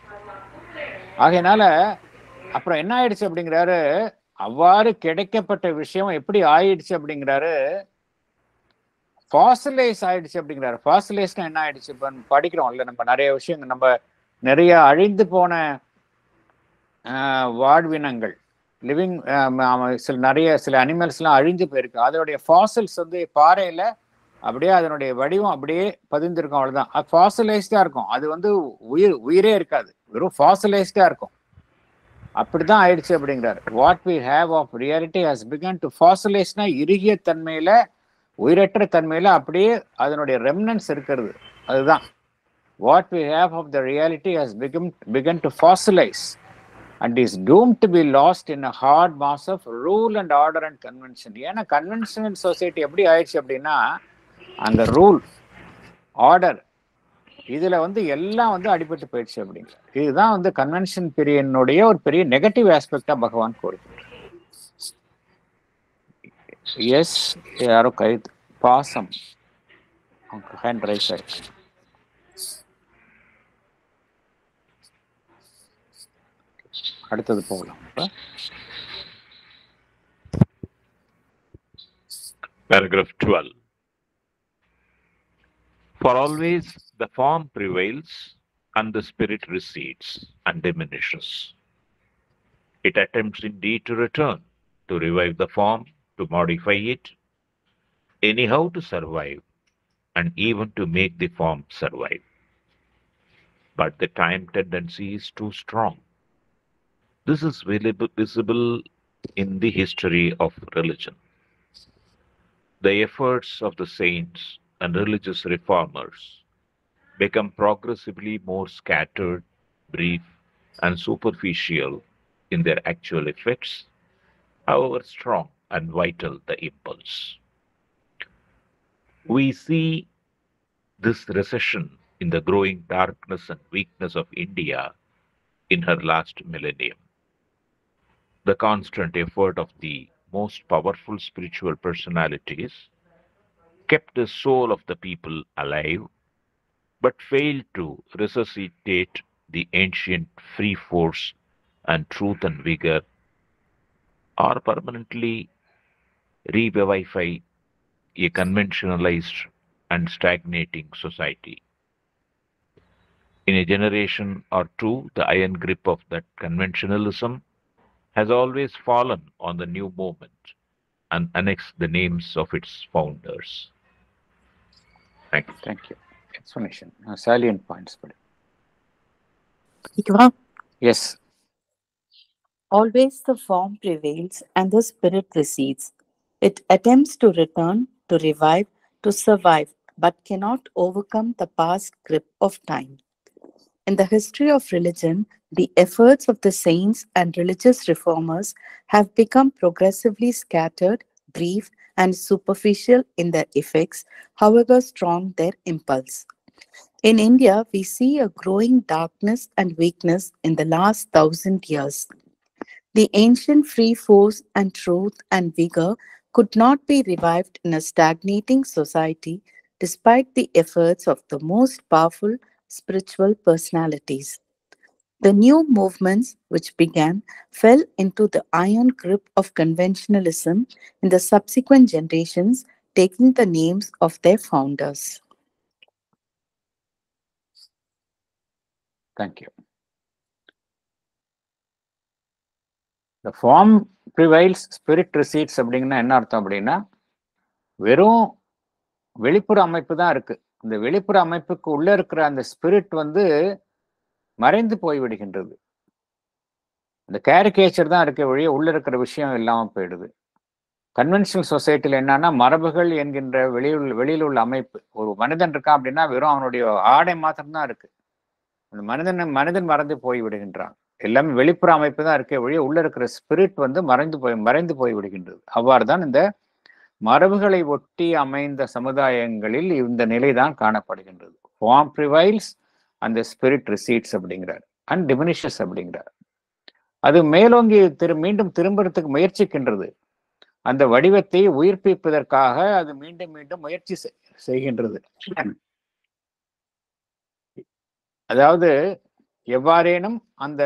ஆகையினால அப்புறம் என்ன ஆயிடுச்சு அப்படிங்கிறாரு, அவ்வாறு கிடைக்கப்பட்ட விஷயம் எப்படி ஆயிடுச்சு அப்படிங்கிறாரு, ஃபாசிலைஸ் ஆயிடுச்சு அப்படிங்கிறாரு. ஃபாசிலைஸ்னா என்ன ஆயிடுச்சு, இப்போ படிக்கிறோம்ல நம்ம நிறைய விஷயங்கள், நம்ம நிறைய அழிந்து போன வாழ்வினங்கள், லிவிங் சில அனிமல்ஸ்லாம் அழிஞ்சு போயிருக்கு. அதனுடைய ஃபாசில்ஸ் பாறையில அப்படியே அதனுடைய வடிவம் அப்படியே பதிந்திருக்கும், அவ்வளவுதான். அது ஃபாசிலைஸ்டா இருக்கும். அது உயிரே இருக்காது, வெறும் ஃபாசிலைஸ்டா இருக்கும். அப்படிதான் ஆயிடுச்சு அப்படிங்கிறார். What we have of reality has begun to ஃபாசிலைஸ்னா இறுகிய தன்மையில, உயிரற்ற தன்மையில அப்படியே அதனுடைய ரெமினன்ஸ் இருக்கிறது. அதுதான் what we have of the reality has begun to fossilize and is doomed to be lost in a hard mass of rule and order and convention. ஏன்னா கன்வென்ஷனல் சொசைட்டி எப்படி ஆயிடுச்சு அப்படின்னா, அங்க ரூல் ஆர்டர் இதுல எல்லாம் அடிபட்டு போயிடுச்சு அப்படிங்கிற. இதுதான் கன்வென்ஷன் பீரியனுடைய ஒரு பெரிய நெகட்டிவ் ஆஸ்பெக்டா பகவான் கூறுகிறார். எஸ், யாரோ பாசம் ஹேண்ட் ரைஸ் ஆயிடுச்சு. அடுத்தது போகலாம். Paragraph 12. For always the form prevails and the spirit recedes and diminishes. It attempts indeed to return, to revive the form, to modify it, anyhow to survive, and even to make the form survive. But the time tendency is too strong. This is visible in the history of religion. The efforts of the saints and religious reformers become progressively more scattered, brief, and superficial in their actual effects, however strong and vital the impulse. We see this recession in the growing darkness and weakness of India in her last millennium. The constant effort of the most powerful spiritual personalities kept the soul of the people alive, but failed to resuscitate the ancient free force and truth and vigor, or permanently revivify a conventionalized and stagnating society. In a generation or two, the iron grip of that conventionalism has always fallen on the new movement and annexed the names of its founders. Thank you. Thank you. Explanation. Salient points. Yes. Always the form prevails and the spirit recedes. It attempts to return, to revive, to survive, but cannot overcome the past grip of time. In the history of religion, the efforts of the saints and religious reformers have become progressively scattered, brief, and superficial in their effects, however strong their impulse. In India, we see a growing darkness and weakness in the last 1,000 years. The ancient free force and truth and vigor could not be revived in a stagnating society despite the efforts of the most powerful spiritual personalities. The new movements which began fell into the iron grip of conventionalism in the subsequent generations, taking the names of their founders. Thank you. The form prevails, spirit recedes அப்படிங்கன்னா என்ன அர்த்தம் அப்படின்னா, வெறும் வெளிப்புற அமைப்பு தான் இருக்கு. இந்த வெளிப்புற அமைப்புக்கு உள்ள இருக்கிற அந்த ஸ்பிரிட் வந்து மறைந்து போய்விடுகின்றது. இந்த கேரிகேச்சர் தான் இருக்க வழிய உள்ள இருக்கிற விஷயம் இல்லாம போயிடுது. கன்வென்ஷனல் சொசைட்டில என்னன்னா, மரபுகள் என்கின்ற வெளியில் உள்ள அமைப்பு. ஒரு மனிதன் இருக்கான் அப்படின்னா வெறும் அவனுடைய ஆடை மாத்திரம் தான் இருக்கு. அந்த மனிதன் மறந்து போய் விடுகின்றான். எல்லாமே வெளிப்புற அமைப்பு தான் இருக்க வழிய உள்ள இருக்கிற ஸ்பிரிட் வந்து மறைந்து போய் விடுகின்றது. அவ்வாறு தான் இந்த மரபுகளை ஒட்டி அமைந்த சமுதாயங்களில் இந்த நிலைதான் காணப்படுகின்றது. ஃபார்ம் ப்ரிவைல்ஸ் அந்த ஸ்பிரிட் ரிசீட்ஸ் அப்படிங்கிறார், அண்ட் டிமினிஷஸ் அப்படிங்கிறார். அது மேலோங்கி மீண்டும் திரும்புறதுக்கு முயற்சிக்கின்றது. அந்த வடிவத்தை உயிர்ப்பிப்பதற்காக அது மீண்டும் மீண்டும் முயற்சி செய்கின்றது. அதாவது எவ்வாறேனும் அந்த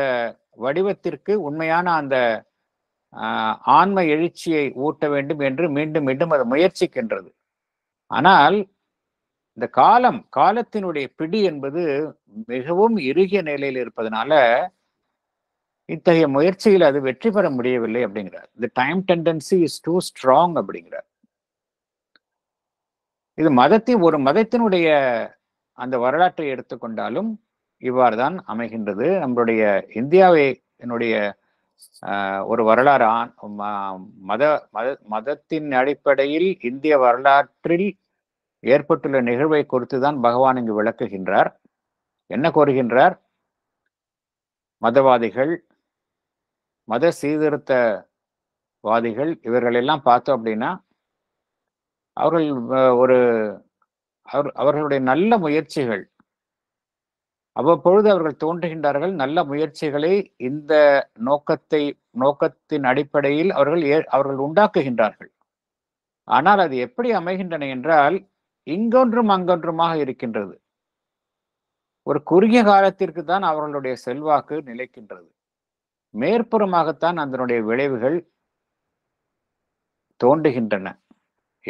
வடிவத்திற்கு உண்மையான அந்த ஆன்ம எழுச்சியை ஊட்ட வேண்டும் என்று மீண்டும் மீண்டும் அது முயற்சிக்கின்றது. ஆனால் இந்த காலத்தினுடைய பிடி என்பது மிகவும் இறுகிய நிலையில் இருப்பதனால இத்தகைய முயற்சியில் அது வெற்றி பெற முடியவில்லை அப்படிங்கிறார். The time tendency is too strong அப்படிங்கிறார். இது ஒரு மதத்தினுடைய அந்த வரலாற்றை எடுத்துக்கொண்டாலும் இவ்வாறு தான் அமைகின்றது. நம்மளுடைய இந்தியாவினுடைய ஒரு வரலாறு மதத்தின் அடிப்படையில் இந்திய வரலாற்றில் ஏற்பட்டுள்ள நிகழ்வை குறித்து தான் பகவான் இங்கு விளக்குகின்றார். என்ன கோருகின்றார்? மதவாதிகள், மத சீர்திருத்தவாதிகள் இவர்கள் எல்லாம் பார்த்தோம் அப்படின்னா அவர்களுடைய நல்ல முயற்சிகள் அவ்வப்பொழுது அவர்கள் தோன்றுகின்றார்கள். நல்ல முயற்சிகளை இந்த நோக்கத்தின் அடிப்படையில் அவர்கள் உண்டாக்குகின்றார்கள். ஆனால் அது எப்படி அமைகின்றன என்றால் இங்கொன்றும் அங்கொன்றுமாக இருக்கின்றது. ஒரு குறுகிய காலத்திற்கு தான் அவர்களுடைய செல்வாக்கு நிலைக்கின்றது. மேற்புறமாகத்தான் அதனுடைய விளைவுகள் தோன்றுகின்றன.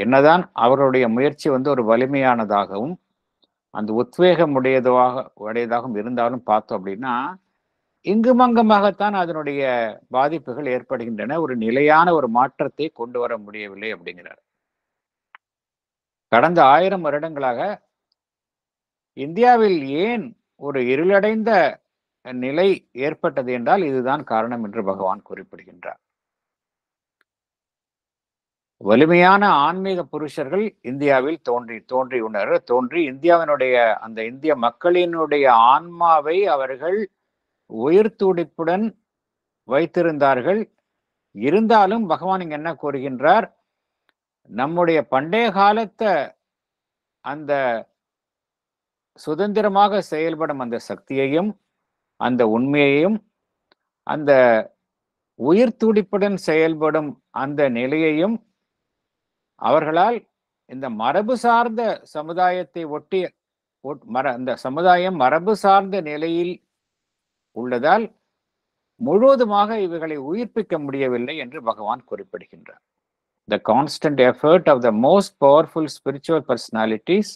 என்னதான் அவர்களுடைய முயற்சி வந்து ஒரு வலிமையானதாகவும் அந்த உத்வேகம் உடையதாகவும் இருந்தாலும் பார்த்தோம் அப்படின்னா இங்குமங்கமாகத்தான் அதனுடைய பாதிப்புகள் ஏற்படுகின்றன. ஒரு நிலையான ஒரு மாற்றத்தை கொண்டு வர முடியவில்லை அப்படிங்கிறார். கடந்த 1000 வருடங்களாக இந்தியாவில் ஏன் ஒரு இருளடைந்த நிலை ஏற்பட்டது என்றால் இதுதான் காரணம் என்று பகவான் குறிப்பிடுகின்றார். வலிமையான ஆன்மீக புருஷர்கள் இந்தியாவில் தோன்றி இந்தியாவினுடைய அந்த இந்திய மக்களினுடைய ஆன்மாவை அவர்கள் உயிர் துடிப்புடன் வைத்திருந்தார்கள். இருந்தாலும் பகவான் இங்க என்ன கூறுகின்றார்? நம்முடைய பண்டைய காலத்தை அந்த சுதந்திரமாக செயல்படும் அந்த சக்தியையும் அந்த உண்மையையும் அந்த உயிர் துடிப்புடன் செயல்படும் அந்த நிலையையும் அவர்களால் இந்த மரபு சார்ந்த சமுதாயத்தை ஒட்டி அந்த சமுதாயம் மரபு சார்ந்த நிலையில் உள்ளதால் முழுவதுமாக இவைகளை உயிர்ப்பிக்க முடியவில்லை என்று பகவான் குறிப்பிடுகின்றார். The constant effort of the most powerful spiritual personalities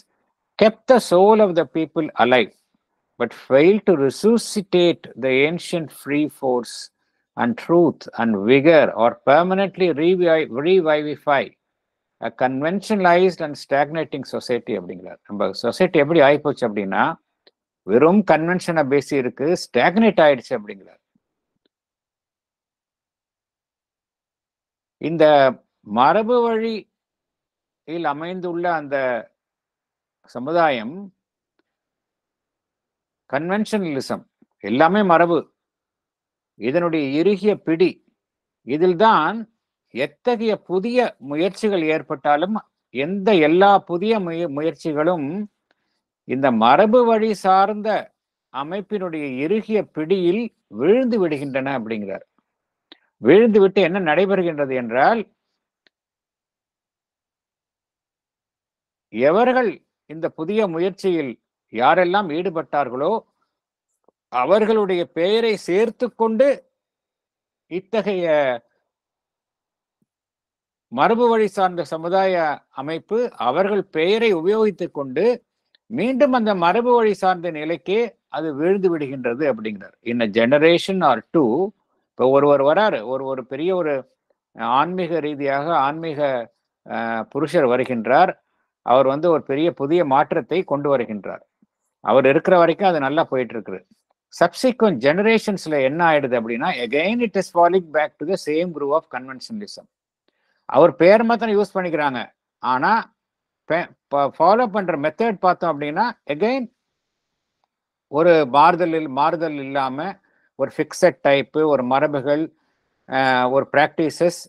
kept the soul of the people alive, but failed to resuscitate the ancient free force and truth and vigor or permanently revivify a conventionalized and stagnating society அப்படிங்கிறார். நம்ம society எப்படி ஆயிப்போச்சு அப்படின்னா வெறும் கன்வென்ஷனை பேசி இருக்கு, stagnate ஆயிடுச்சு அப்படிங்கிறார். இந்த மரபு வழியில் அமைந்துள்ள அந்த சமுதாயம் கன்வென்ஷனலிசம், எல்லாமே மரபு, இதனுடைய இறுகிய பிடி, இதில்தான் எத்தகைய புதிய முயற்சிகள் ஏற்பட்டாலும் எல்லா புதிய முயற்சிகளும் இந்த மரபு வழி சார்ந்த அமைப்பினுடைய இறுகிய பிடியில் விழுந்து விடுகின்றன அப்படிங்கிறார். விழுந்து விட்டு என்ன நடைபெறுகின்றது என்றால், எவர்கள் இந்த புதிய முயற்சியில் யாரெல்லாம் ஈடுபட்டார்களோ அவர்களுடைய பெயரை சேர்த்து கொண்டு இத்தகைய மரபு வழி சார்ந்த சமுதாய அமைப்பு அவர்கள் பெயரை உபயோகித்துக் கொண்டு மீண்டும் அந்த மரபு வழி சார்ந்த நிலைக்கே அது விழுந்து விடுகின்றது அப்படிங்கிறார். இன் ஜெனரேஷன் ஆர் டூ, இப்போ ஒருவர் வராரு, ஒரு பெரிய ஒரு ஆன்மீக ரீதியாக ஆன்மீக புருஷர் வருகின்றார். அவர் ஒரு பெரிய புதிய மாற்றத்தை கொண்டு வருகின்றார். அவர் இருக்கிற வரைக்கும் அது நல்லா போயிட்டு இருக்குது. சப்சிக்வெண்ட் ஜெனரேஷன்ஸ்ல என்ன ஆயிடுது அப்படின்னா, again it is falling back to the same group of conventionalism. அவர் பேர் மாத்திரம் யூஸ் பண்ணிக்கிறாங்க, ஆனா ஃபாலோ பண்ற மெத்தட் பார்த்தோம் அப்படின்னா அகைன் ஒரு மாறுதல் இல்லாம ஒரு ஃபிக்ஸட் டைப்பு, ஒரு மரபுகள், ஒரு பிராக்டிசஸ்,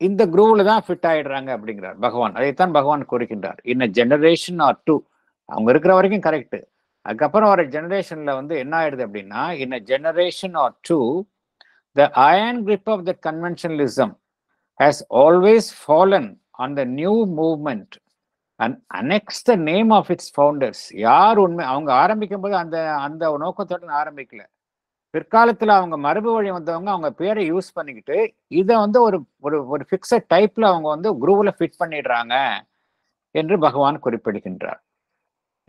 இந்த குரூவ்ல தான் ஃபிட் ஆயிடுறாங்க அப்படிங்கிறார் பகவான். அதைத்தான் பகவான் கூறுகின்றார். இன் ஜெனரேஷன் ஆர் டூ, அவங்க இருக்கிற வரைக்கும் கரெக்ட். அதுக்கப்புறம் வர ஜெனரேஷன்ல என்ன ஆயிடுது அப்படின்னா, in generation are to the iron grip of the conventionalism has always fallen on the new movement and annexed the name of its founders. யார் உண்மை, அவங்க ஆரம்பிக்கும் போது அந்த நோக்கத்தோட ஆரம்பிக்கல. பிற்காலத்துல அவங்க மரபு வழி வந்தவங்க அவங்க பேரை யூஸ் பண்ணிக்கிட்டு இதை ஒரு ஃபிக்ஸட் டைப்ல அவங்க குரூவ்ல ஃபிட் பண்ணிடுறாங்க என்று பகவான் குறிப்பிடுகின்றார்.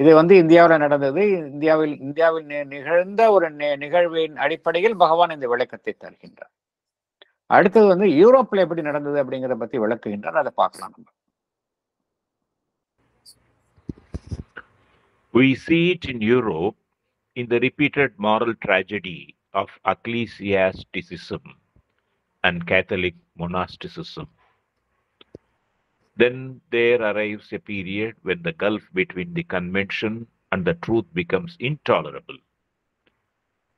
இது இந்தியாவில் நடந்தது. இந்தியாவில் நிகழ்ந்த ஒரு நிகழ்வின் அடிப்படையில் பகவான் இந்த விளக்கத்தை தருகின்றார். அடுத்தது யூரோப்ல எப்படி நடந்தது அப்படிங்கிறத பத்தி விளக்குகின்றார். அதை பார்க்கலாம் நம்ம. We see it in Europe in the repeated moral tragedy of ecclesiasticism and Catholic monasticism. Then there arrives a period when the gulf between the convention and the truth becomes intolerable,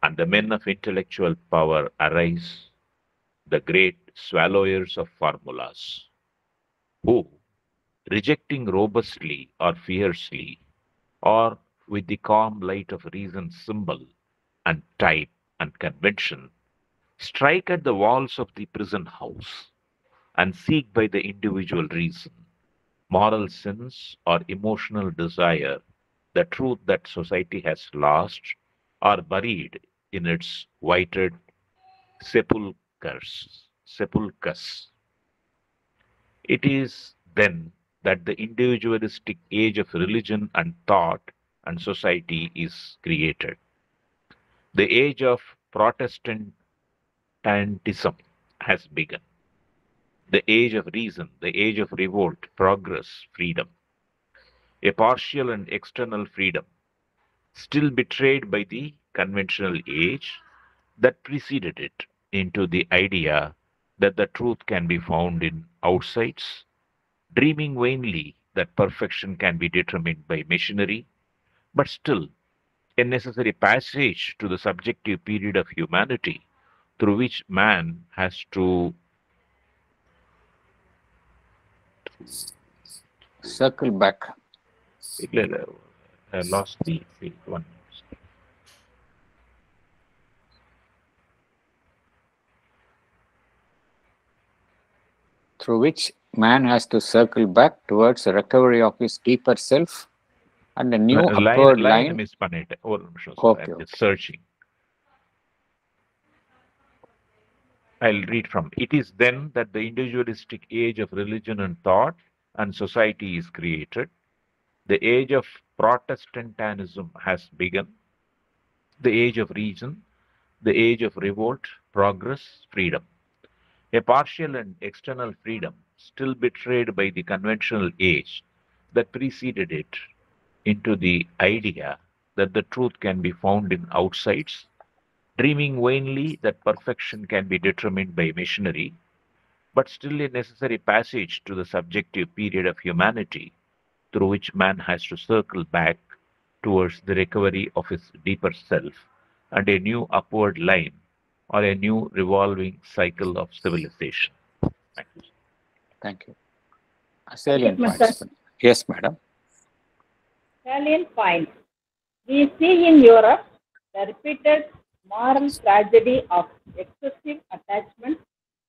and the men of intellectual power arise, the great swallowers of formulas, who, rejecting robustly or fiercely, or with the calm light of reason's symbol and type and convention, strike at the walls of the prison house and seek by the individual reason, moral sense, or emotional desire the truth that society has lost or buried in its whited sepulchres. It is then that the individualistic age of religion and thought and society is created. The age of Protestantism has begun. The age of reason, the age of revolt, progress, freedom. A partial and external freedom, still betrayed by the conventional age that preceded it, into the idea that the truth can be found in outsides, dreaming vainly that perfection can be determined by machinery, but still a necessary passage to the subjective period of humanity through which man has to circle back. I lost the one. Through which man has to circle back towards the recovery of his deeper self and a new upward line. Miss Panetta. Okay, I'm just searching. I'll read from. It is then that the individualistic age of religion and thought and society is created. The age of Protestantism has begun. The age of reason, the age of revolt, progress, freedom. A partial and external freedom, still betrayed by the conventional age that preceded it, into the idea that the truth can be found in outsides, dreaming vainly that perfection can be determined by machinery, but still a necessary passage to the subjective period of humanity, through which man has to circle back towards the recovery of his deeper self and a new upward line or a new revolving cycle of civilization. Thank you. Thank you. Salient Mr. points. Yes, madam. Salient points. We see in Europe the repeated moral tragedy of excessive attachment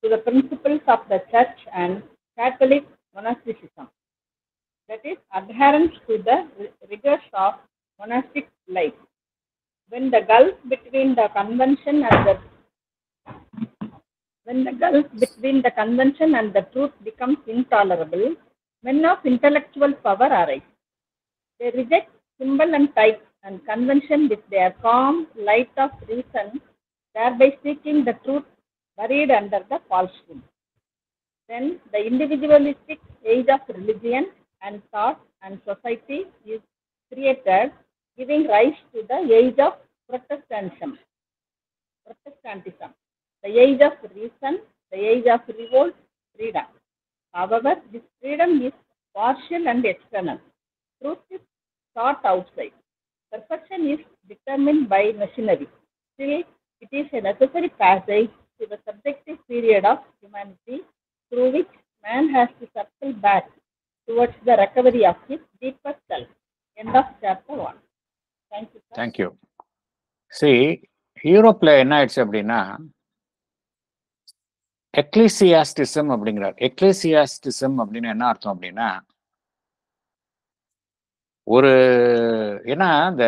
to the principles of the Church and Catholic monasticism. That is, adherence to the rigors of monastic life. When the gulf between the convention and the truth becomes intolerable, men of intellectual power arise. They reject symbol and type and convention with their calm light of reason, thereby seeking the truth buried under the falsehood. Then the individualistic age of religion and thought and society is created, giving rise to the age of Protestantism, the age of reason, the age of revolt, freedom. However, this freedom is partial and external. Truth is sought outside. Perfection is determined by machinery. Still, it is a necessary passage to the subjective period of humanity through which man has to circle back towards the recovery of his deeper self. End of chapter 1. Thank you, sir. Thank you. See, யூரோப்ல என்ன ஆயிடுச்சு அப்படின்னா எக்லிசியாஸ்டிசம் அப்படிங்கிறார். எக்லிசியாஸ்டிசம் அப்படின்னு என்ன அர்த்தம் அப்படின்னா ஒரு ஏன்னா இந்த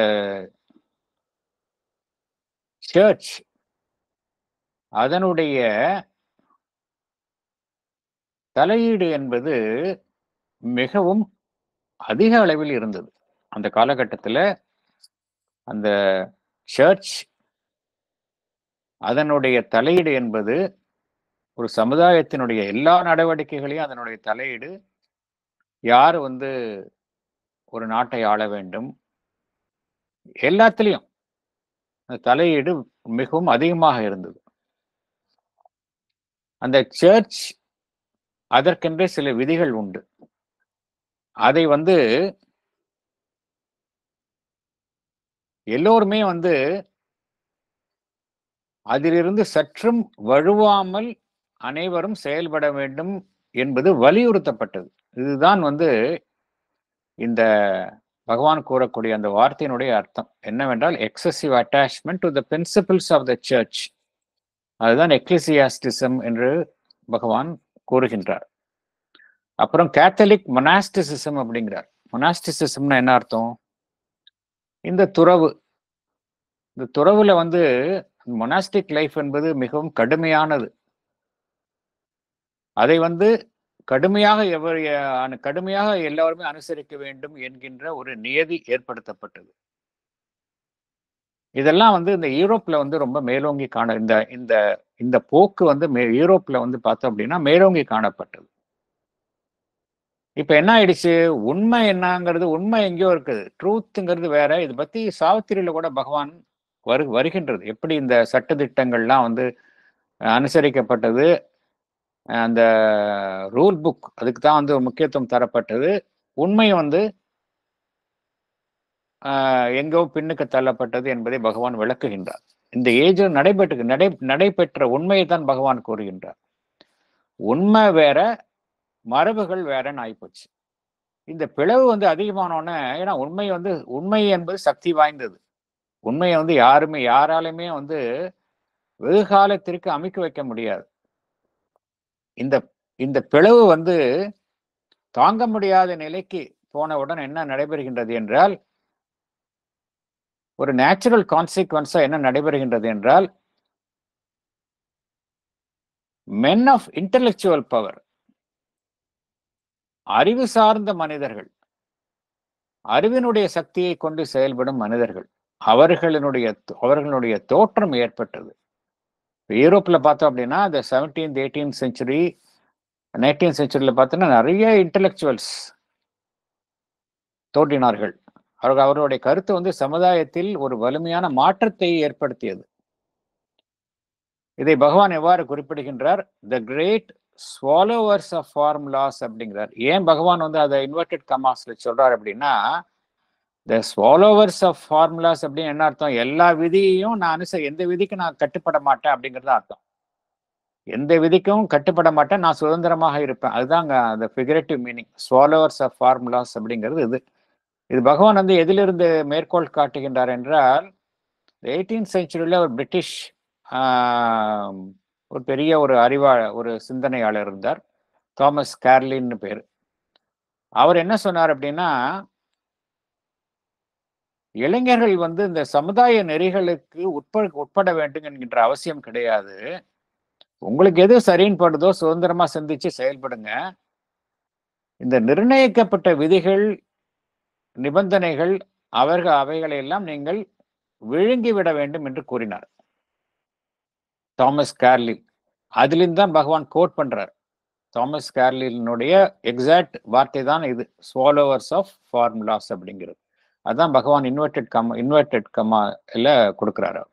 சர்ச் அதனுடைய தலையீடு என்பது மிகவும் அதிக அளவில் இருந்தது. அந்த காலகட்டத்தில் அந்த சர்ச் அதனுடைய தலையீடு என்பது ஒரு சமுதாயத்தினுடைய எல்லா நடவடிக்கைகளையும் அதனுடைய தலையீடு, யார் ஒரு நாட்டை ஆள வேண்டும், எல்லாத்திலையும் அந்த தலையீடு மிகவும் அதிகமாக இருந்தது. அந்த சர்ச் அதற்கென்றே சில விதிகள் உண்டு. அதை எல்லோருமே அதிலிருந்து சற்றும் வழுவாமல் அனைவரும் செயல்பட வேண்டும் என்பது வலியுறுத்தப்பட்டது. இதுதான் இந்த பகவான் கூறக்கூடிய அந்த வார்த்தையினுடைய அர்த்தம் என்னவென்றால் excessive attachment to the principles of the church. அதுதான் எக்லிசியாஸ்டிசம் என்று பகவான் கூறுகின்றார். அப்புறம் கேத்தலிக் மொனாஸ்டிசிசம் அப்படிங்கிறார். மொனாஸ்டிசிசம்னா என்ன அர்த்தம்? இந்த துறவு, இந்த துறவுல மொனாஸ்டிக் லைஃப் என்பது மிகவும் கடுமையானது. அதை கடுமையாக எல்லாருமே அனுசரிக்க வேண்டும் என்கின்ற ஒரு நியதி ஏற்படுத்தப்பட்டது. இதெல்லாம் இந்த யூரோப்ல ரொம்ப மேலோங்கி இந்த போக்கு யூரோப்ல பார்த்தோம் அப்படின்னா மேலோங்கி காணப்பட்டது. இப்ப என்ன ஆயிடுச்சு, உண்மை என்னங்கிறது உண்மை எங்கேயோ இருக்குது, ட்ரூத்துங்கிறது வேற. இது பத்தி சாவித்திரியில கூட பகவான் வருகின்றது. எப்படி இந்த சட்டதிட்டங்கள்லாம் அனுசரிக்கப்பட்டது, அந்த ரூல் புக் அதுக்கு தான் முக்கியத்துவம் தரப்பட்டது. உண்மை எங்கோ பின்னுக்கு தள்ளப்பட்டது என்பதை பகவான் விளக்குகின்றார். இந்த ஏஜில் நடைபெற்ற உண்மையை தான் பகவான் கூறுகின்றார். உண்மை வேற, மரபுகள் வேறன்னு ஆயிப்போச்சு. இந்த பிளவு அதிகமானோன்னே, ஏன்னா உண்மை என்பது சக்தி வாய்ந்தது. உண்மையை யாராலுமே வெகு காலத்திற்கு அமைக்க வைக்க முடியாது. இந்த பிளவு தாங்க முடியாத நிலைக்கு போனவுடன் என்ன நடைபெறுகின்றது என்றால், ஒரு நேச்சுரல் கான்சிக்வன்ஸா என்ன நடைபெறுகின்றது என்றால், மென் ஆஃப் இன்டெலெக்சுவல் பவர், அறிவு சார்ந்த மனிதர்கள், அறிவினுடைய சக்தியை கொண்டு செயல்படும் மனிதர்கள், அவர்களுடைய தோற்றம் ஏற்பட்டது. யூரோப்ல பார்த்தோம் அப்படின்னா இந்த 17th 18th century 19th centuryல பார்த்தோன்னா நிறைய இன்டெலெக்சுவல்ஸ் தோன்றினார்கள். அவர்களுடைய கருத்து சமுதாயத்தில் ஒரு வலிமையான மாற்றத்தை ஏற்படுத்தியது. இதை பகவான் எவ்வாறு குறிப்பிடுகின்றார்? The great swallowers of formulas அப்படிங்கிறார். ஏன் பகவான் வந்து அதை இன்வெர்டட் கமாஸ்ல சொல்றாரு அப்படின்னா, the swallowers of formulas அப்படின்னு என்ன அர்த்தம்? எல்லா விதியையும் நான் எந்த விதிக்கு நான் கட்டுப்பட மாட்டேன் அப்படிங்கிறது அர்த்தம். எந்த விதிக்கும் கட்டுப்பட மாட்டேன், நான் சுதந்திரமாக இருப்பேன். அதுதாங்க அந்த figurative meaning. swallowers of formulas அப்படிங்கிறது இது பகவான் வந்து எதிலிருந்து மேற்கோள் காட்டுகின்றார் என்றால், 18th செஞ்சுரியில் ஒரு பிரிட்டிஷ் ஒரு பெரிய ஒரு சிந்தனையாளர் இருந்தார், தாமஸ் கார்லின்னு பேர். அவர் என்ன சொன்னார் அப்படின்னா, இளைஞர்கள் வந்து இந்த சமுதாய நெறிகளுக்கு உட்பட வேண்டும் என்கின்ற அவசியம் கிடையாது. உங்களுக்கு எது சரின்னு படுதோ சுதந்திரமா சிந்திச்சு செயல்படுங்க. இந்த நிர்ணயிக்கப்பட்ட விதிகள், நிபந்தனைகள், அவைகளை எல்லாம் நீங்கள் விழுங்கிவிட வேண்டும் என்று கூறினார் தாமஸ் கார்லில். அதிலிருந்து தான் பகவான் கோட் பண்றார். தாமஸ் கார்லினுடைய எக்ஸாக்ட் வார்த்தை தான் இது, swallowers ஆஃப் ஃபார்முலாஸ் அப்படிங்கிறது. அதுதான் பகவான் இன்வெர்டட் கமால கொடுக்கிறாரு.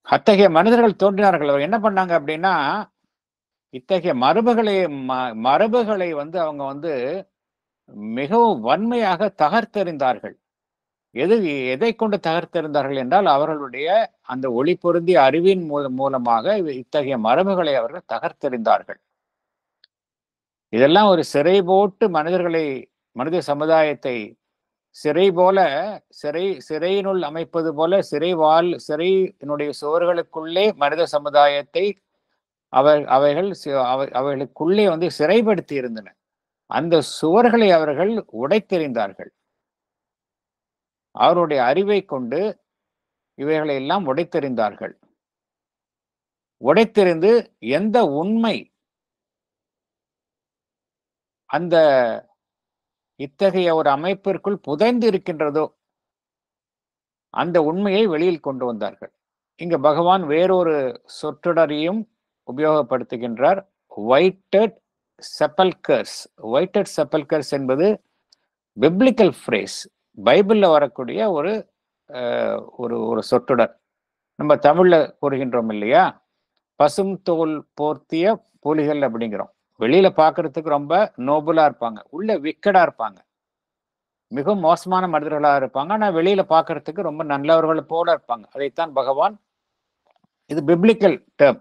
அத்தகைய மனிதர்கள் தோன்றினார்கள். அவர் என்ன பண்ணாங்க அப்படின்னா, இத்தகைய மரபுகளை வந்து அவங்க வந்து மிகவும் வன்மையாக தகர்த்தெறிந்தார்கள். எதை கொண்டு தகர்த்தெறிந்தார்கள் என்றால், அவர்களுடைய அந்த ஒளி பொருந்திய அறிவின் மூலமாக இத்தகைய மரபுகளை அவர்கள் தகர்த்தெறிந்தார்கள். இதெல்லாம் ஒரு சிறை போட்டு மனித சமுதாயத்தை சிறையினுள் அமைப்பது போல சிறையினுடைய சுவர்களுக்குள்ளே மனித சமுதாயத்தை அவைகளுக்குள்ளே வந்து சிறைப்படுத்தி இருந்தன. அந்த சுவர்களை அவர்கள் உடைத்தெறிந்தார்கள். அவருடைய அறிவை கொண்டு இவைகளை எல்லாம் உடைத்தெறிந்தார்கள். உடைத்தெறிந்து எந்த உண்மை அந்த இத்தகைய ஒரு அமைப்பிற்குள் புதைந்து இருக்கின்றதோ அந்த உண்மையை வெளியில் கொண்டு வந்தார்கள். இங்க பகவான் வேறொரு சொற்றொடரையும் உபயோகப்படுத்துகின்றார், ஒயிட்டட் செப்பல்கர்ஸ். ஒயிட்டட் செப்பல்கர்ஸ் என்பது பிப்ளிக்கல் ஃப்ரேஸ், பைபிள்ல வரக்கூடிய ஒரு சொற்றொடர். நம்ம தமிழ்ல கூறுகின்றோம் இல்லையா, பசும் தோல் போர்த்திய புலிகள் அப்படிங்கிறோம். வெளியில பாக்குறதுக்கு ரொம்ப நோபலா இருப்பாங்க, உள்ள விக்கடா இருப்பாங்க, மிகவும் மோசமான மனிதர்களா இருப்பாங்க. ஆனா வெளியில பாக்குறதுக்கு ரொம்ப நல்லவர்கள் போல இருப்பாங்க. அதைத்தான் பகவான், இது பிப்ளிக்கல் டேர்ம்,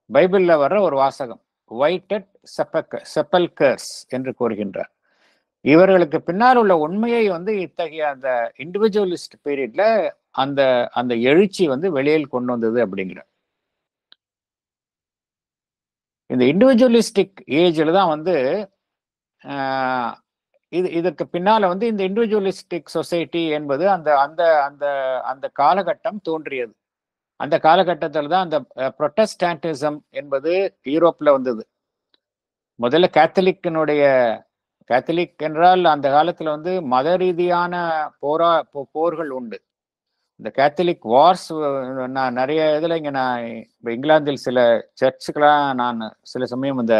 பைபிள்ல வர்ற ஒரு வாசகம், ஒயிட்டட் செப்பல்கர்ஸ் என்று கூறுகின்றார். இவர்களுக்கு பின்னால் உள்ள உண்மையை வந்து இத்தகைய அந்த இண்டிவிஜுவலிஸ்ட் பீரியட்ல அந்த எழுச்சி வந்து வெளியில் கொண்டு வந்தது அப்படிங்கிற. இந்த இண்டிவிஜுவலிஸ்டிக் ஏஜ்ல தான் வந்து இதுக்கு பின்னால வந்து இந்த இண்டிவிஜுவலிஸ்டிக் சொசைட்டி என்பது அந்த காலகட்டம் தோன்றியது. அந்த காலகட்டத்தில் தான் அந்த புரொட்டஸ்டாண்டிசம் என்பது யூரோப்ல வந்தது. முதல்ல கேத்தலிக் என்றால் அந்த காலத்துல வந்து மத ரீதியான போர்கள் உண்டு. இந்த கேத்தலிக் வார்ஸ் நான் நிறைய இதுல நான் இங்கிலாந்தில் சில சர்ச்சுக்கெல்லாம் நான் சில சமயம் இந்த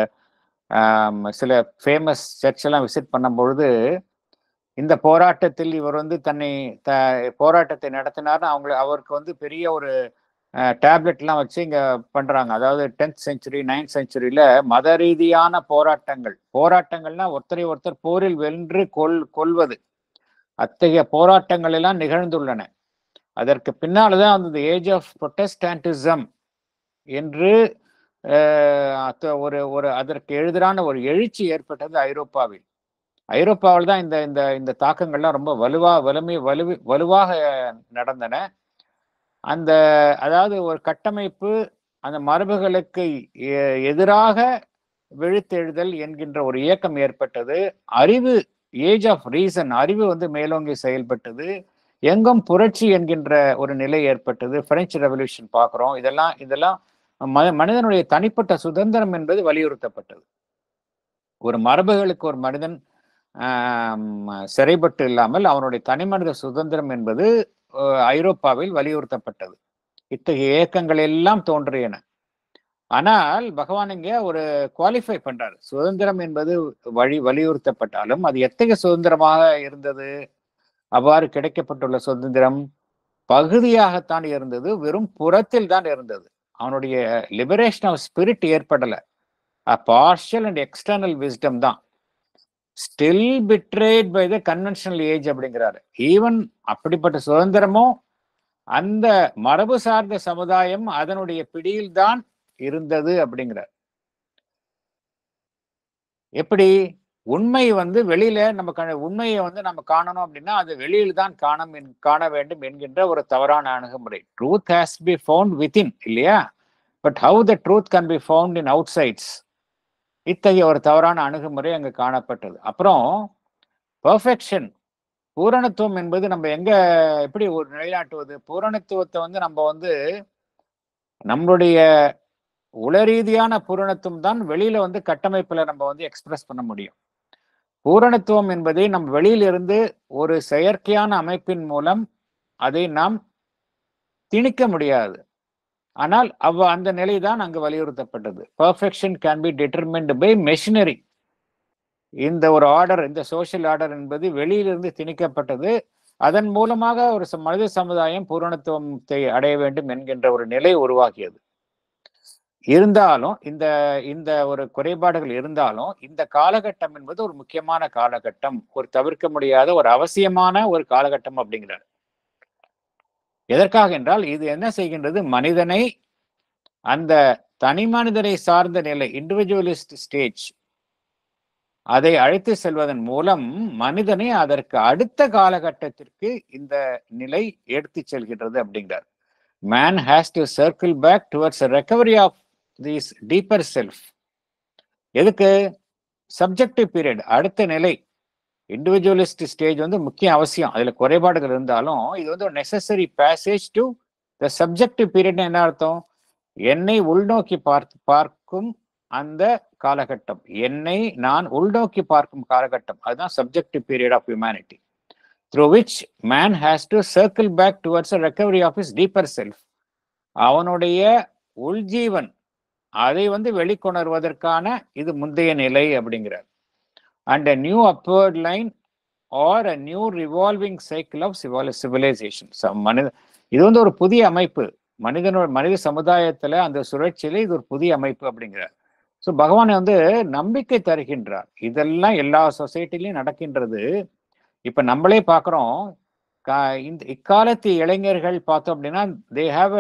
சில ஃபேமஸ் சர்ச் எல்லாம் விசிட் பண்ணும்பொழுது, இந்த போராட்டத்தில் இவர் வந்து போராட்டத்தை நடத்தினார்னு அவருக்கு வந்து பெரிய ஒரு டேப்லெட்லாம் வச்சு இங்க பண்றாங்க. அதாவது 10th century 9th centuryல மத ரீதியான போராட்டங்கள்னா ஒருத்தர் போரில் வென்று கொள்வது, அத்தகைய போராட்டங்கள் எல்லாம் நிகழ்ந்துள்ளன. அதற்கு பின்னால்தான் அந்த ஏஜ் ஆஃப் புரொட்டஸ்டாண்டிசம் என்று அதற்கு எதிரான ஒரு எழுச்சி ஏற்பட்டது ஐரோப்பாவில் தான் இந்த தாக்கங்கள்லாம் ரொம்ப வலுவாக நடந்தன. அதாவது ஒரு கட்டமைப்பு அந்த மரபுகளுக்கு எதிராக விழித்தெழுதல் என்கின்ற ஒரு இயக்கம் ஏற்பட்டது. அறிவு, ஏஜ் ஆஃப் ரீசன், அறிவு வந்து மேலோங்கி செயல்பட்டது. எங்கும் புரட்சி என்கின்ற ஒரு நிலை ஏற்பட்டது. பிரெஞ்சு ரெவல்யூஷன் பார்க்கிறோம். இதெல்லாம் மனிதனுடைய தனிப்பட்ட சுதந்திரம் என்பது வலியுறுத்தப்பட்டது. ஒரு மரபுகளுக்கு ஒரு மனிதன் சிறைப்பட்டு இல்லாமல் அவனுடைய தனிமனித சுதந்திரம் என்பது ஐரோப்பாவில் வலியுறுத்தப்பட்டது. இத்தகைய இயக்கங்கள் எல்லாம் தோன்றியன. ஆனால் பகவான் இங்கே ஒரு குவாலிஃபை பண்றாரு. சுதந்திரம் என்பது வலியுறுத்தப்பட்டாலும் அது எத்தகைய சுதந்திரமாக இருந்தது? அவ்வாறு கிடைக்கப்பட்டுள்ள சுதந்திரம் பகுதியாகத்தான் இருந்தது, வெறும் புறத்தில் தான் இருந்தது. அவனுடைய லிபரேஷன் ஆஃப் ஸ்பிரிட் ஏற்படலை. பார்ஷியல் அண்ட் எக்ஸ்டர்னல் விஸ்டம் தான். Still betrayed by the conventional age அப்படிங்கிறாரு. ஈவன் அப்படிப்பட்ட சுதந்திரமும் அந்த மரபு சார்ந்த சமுதாயம் அதனுடைய பிடியில் தான் இருந்தது அப்படிங்கிறார். எப்படி உண்மை வெளியில நம்ம உண்மையை நம்ம காணணும் அப்படின்னா அது வெளியில் தான் காண வேண்டும் என்கின்ற ஒரு தவறான அணுகுமுறை. Truth has be found within, இல்லையா? But how the truth can be found in outsides, இத்தகைய ஒரு தவறான அணுகுமுறை அங்கு காணப்பட்டது. அப்புறம் பெர்ஃபெக்ஷன், பூரணத்துவம் என்பது நம்ம எப்படி ஒரு நிலைநாட்டுவது? பூரணத்துவத்தை நம்ம நம்மளுடைய உளரீதியான பூரணத்துவம் தான் வெளியில கட்டமைப்புல நம்ம எக்ஸ்பிரஸ் பண்ண முடியும். பூரணத்துவம் என்பதை நம் வெளியிலிருந்து ஒரு செயற்கையான அமைப்பின் மூலம் அதை நாம் திணிக்க முடியாது. ஆனால் அந்த நிலை தான் அங்கு வலியுறுத்தப்பட்டது. Perfection can be determined by machinery. இந்த ஒரு ஆர்டர், இந்த சோசியல் ஆர்டர் என்பது வெளியிலிருந்து திணிக்கப்பட்டது. அதன் மூலமாக ஒரு மனித சமுதாயம் பூரணத்துவத்தை அடைய வேண்டும் என்கின்ற ஒரு நிலை உருவாகியது. இருந்தாலும் இந்த ஒரு குறைபாடுகள் இருந்தாலும் இந்த காலகட்டம் என்பது ஒரு முக்கியமான காலகட்டம், ஒரு தவிர்க்க முடியாத ஒரு அவசியமான ஒரு காலகட்டம் அப்படிங்கிறார். எதற்காக என்றால் இது என்ன செய்கின்றது? மனிதனை அந்த தனி மனிதனை சார்ந்த நிலை, இண்டிவிஜுவலிஸ்ட் ஸ்டேஜ், அதை அழைத்து செல்வதன் மூலம் மனிதனை அதற்கு அடுத்த காலகட்டத்திற்கு இந்த நிலை எடுத்து செல்கின்றது அப்படிங்கிறார். Man has to circle back towards a recovery of this deeper self. எதுக்கு? சப்ஜெக்டிவ் பீரியட், அடுத்த நிலை. இண்டிவிஜுவலிஸ்ட் ஸ்டேஜ் முக்கிய அவசியம், அதுல குறைபாடுகள் இருந்தாலும் இது ஒரு necessary passage to the subjective period. என்ன அர்த்தம்? என்னை உள்நோக்கி பார்க்கும் அந்த காலகட்டம், என்னை நான் உள்நோக்கி பார்க்கும் காலகட்டம், அதுதான் subjective period of humanity, through which man has to circle back towards a recovery of his deeper self. அவனுடைய உள்ஜீவன் அதை வெளிக்கொணர்வதற்கான இது முந்தைய நிலை அப்படிங்கிறார். And a new upward line or a new revolving cycle of civilization. இது ஒரு புதிய அமைப்பு, மனித சமுதாயத்துல அந்த சுழற்சியில இது ஒரு புதிய அமைப்பு அப்படிங்கிறார். ஸோ பகவான் நம்பிக்கை தருகின்றார். இதெல்லாம் எல்லா சொசைட்டிலையும் நடக்கின்றது. இப்ப நம்மளே பாக்குறோம், இக்காலத்து இளைஞர்கள் பார்த்தோம் அப்படின்னா தே ஹாவ்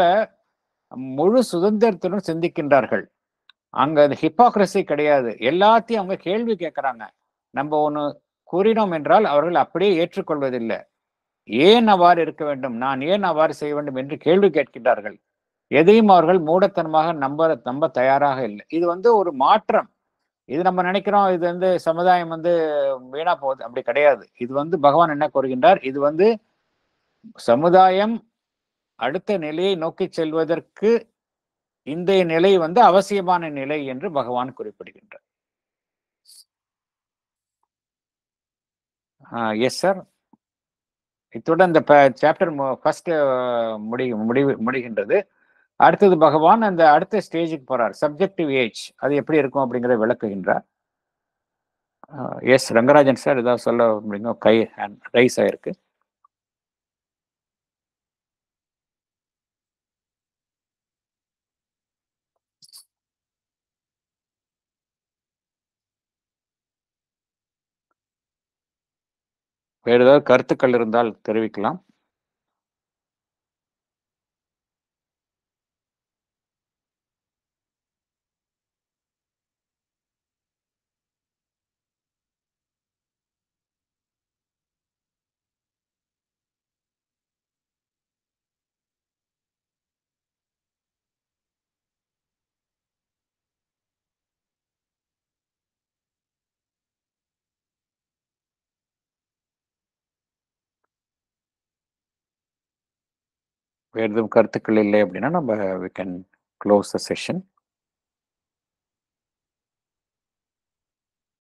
முழு சுதந்திரத்துடன் சிந்திக்கின்றார்கள். அங்க ஹிப்போக்ரசி கிடையாது. எல்லாத்தையும் அவங்க கேள்வி கேட்கிறாங்க. நம்ம ஒண்ணு கூறினோம் என்றால் அவர்கள் அப்படியே ஏற்றுக்கொள்வதில்லை. ஏன் அவ்வாறு இருக்க வேண்டும், நான் ஏன் அவ்வாறு செய்ய வேண்டும் என்று கேள்வி கேட்கின்றார்கள். எதையும் அவர்கள் மூடத்தனமாக நம்ப தயாராக இல்லை. இது ஒரு மாற்றம். இது நம்ம நினைக்கிறோம் இது சமுதாயம் வீணா போகுது, அப்படி கிடையாது. இது பகவான் என்ன கூறுகின்றார்? இது சமுதாயம் அடுத்த நிலையை நோக்கி செல்வதற்கு இந்த நிலை அவசியமான நிலை என்று பகவான் குறிப்பிடுகின்றார். எஸ் சார், இத்துடன் இந்த சாப்டர் ஃபர்ஸ்ட் முடிகின்றது. அடுத்தது பகவான் அந்த அடுத்த ஸ்டேஜுக்கு போறார். சப்ஜெக்டிவ் ஏஜ் அது எப்படி இருக்கும் அப்படிங்கிறத விளக்குகின்றார். எஸ் ரங்கராஜன் சார் ஏதாவது சொல்ல முடியுங்க? கை ஹேண்ட் ரைஸ் ஆயிருக்கு. வேறு ஏதாவது கருத்துக்கள் இருந்தால் தெரிவிக்கலாம். வேறு எதுவும் கருத்துக்கள் இல்லை அப்படின்னா நம்ம we can close the session.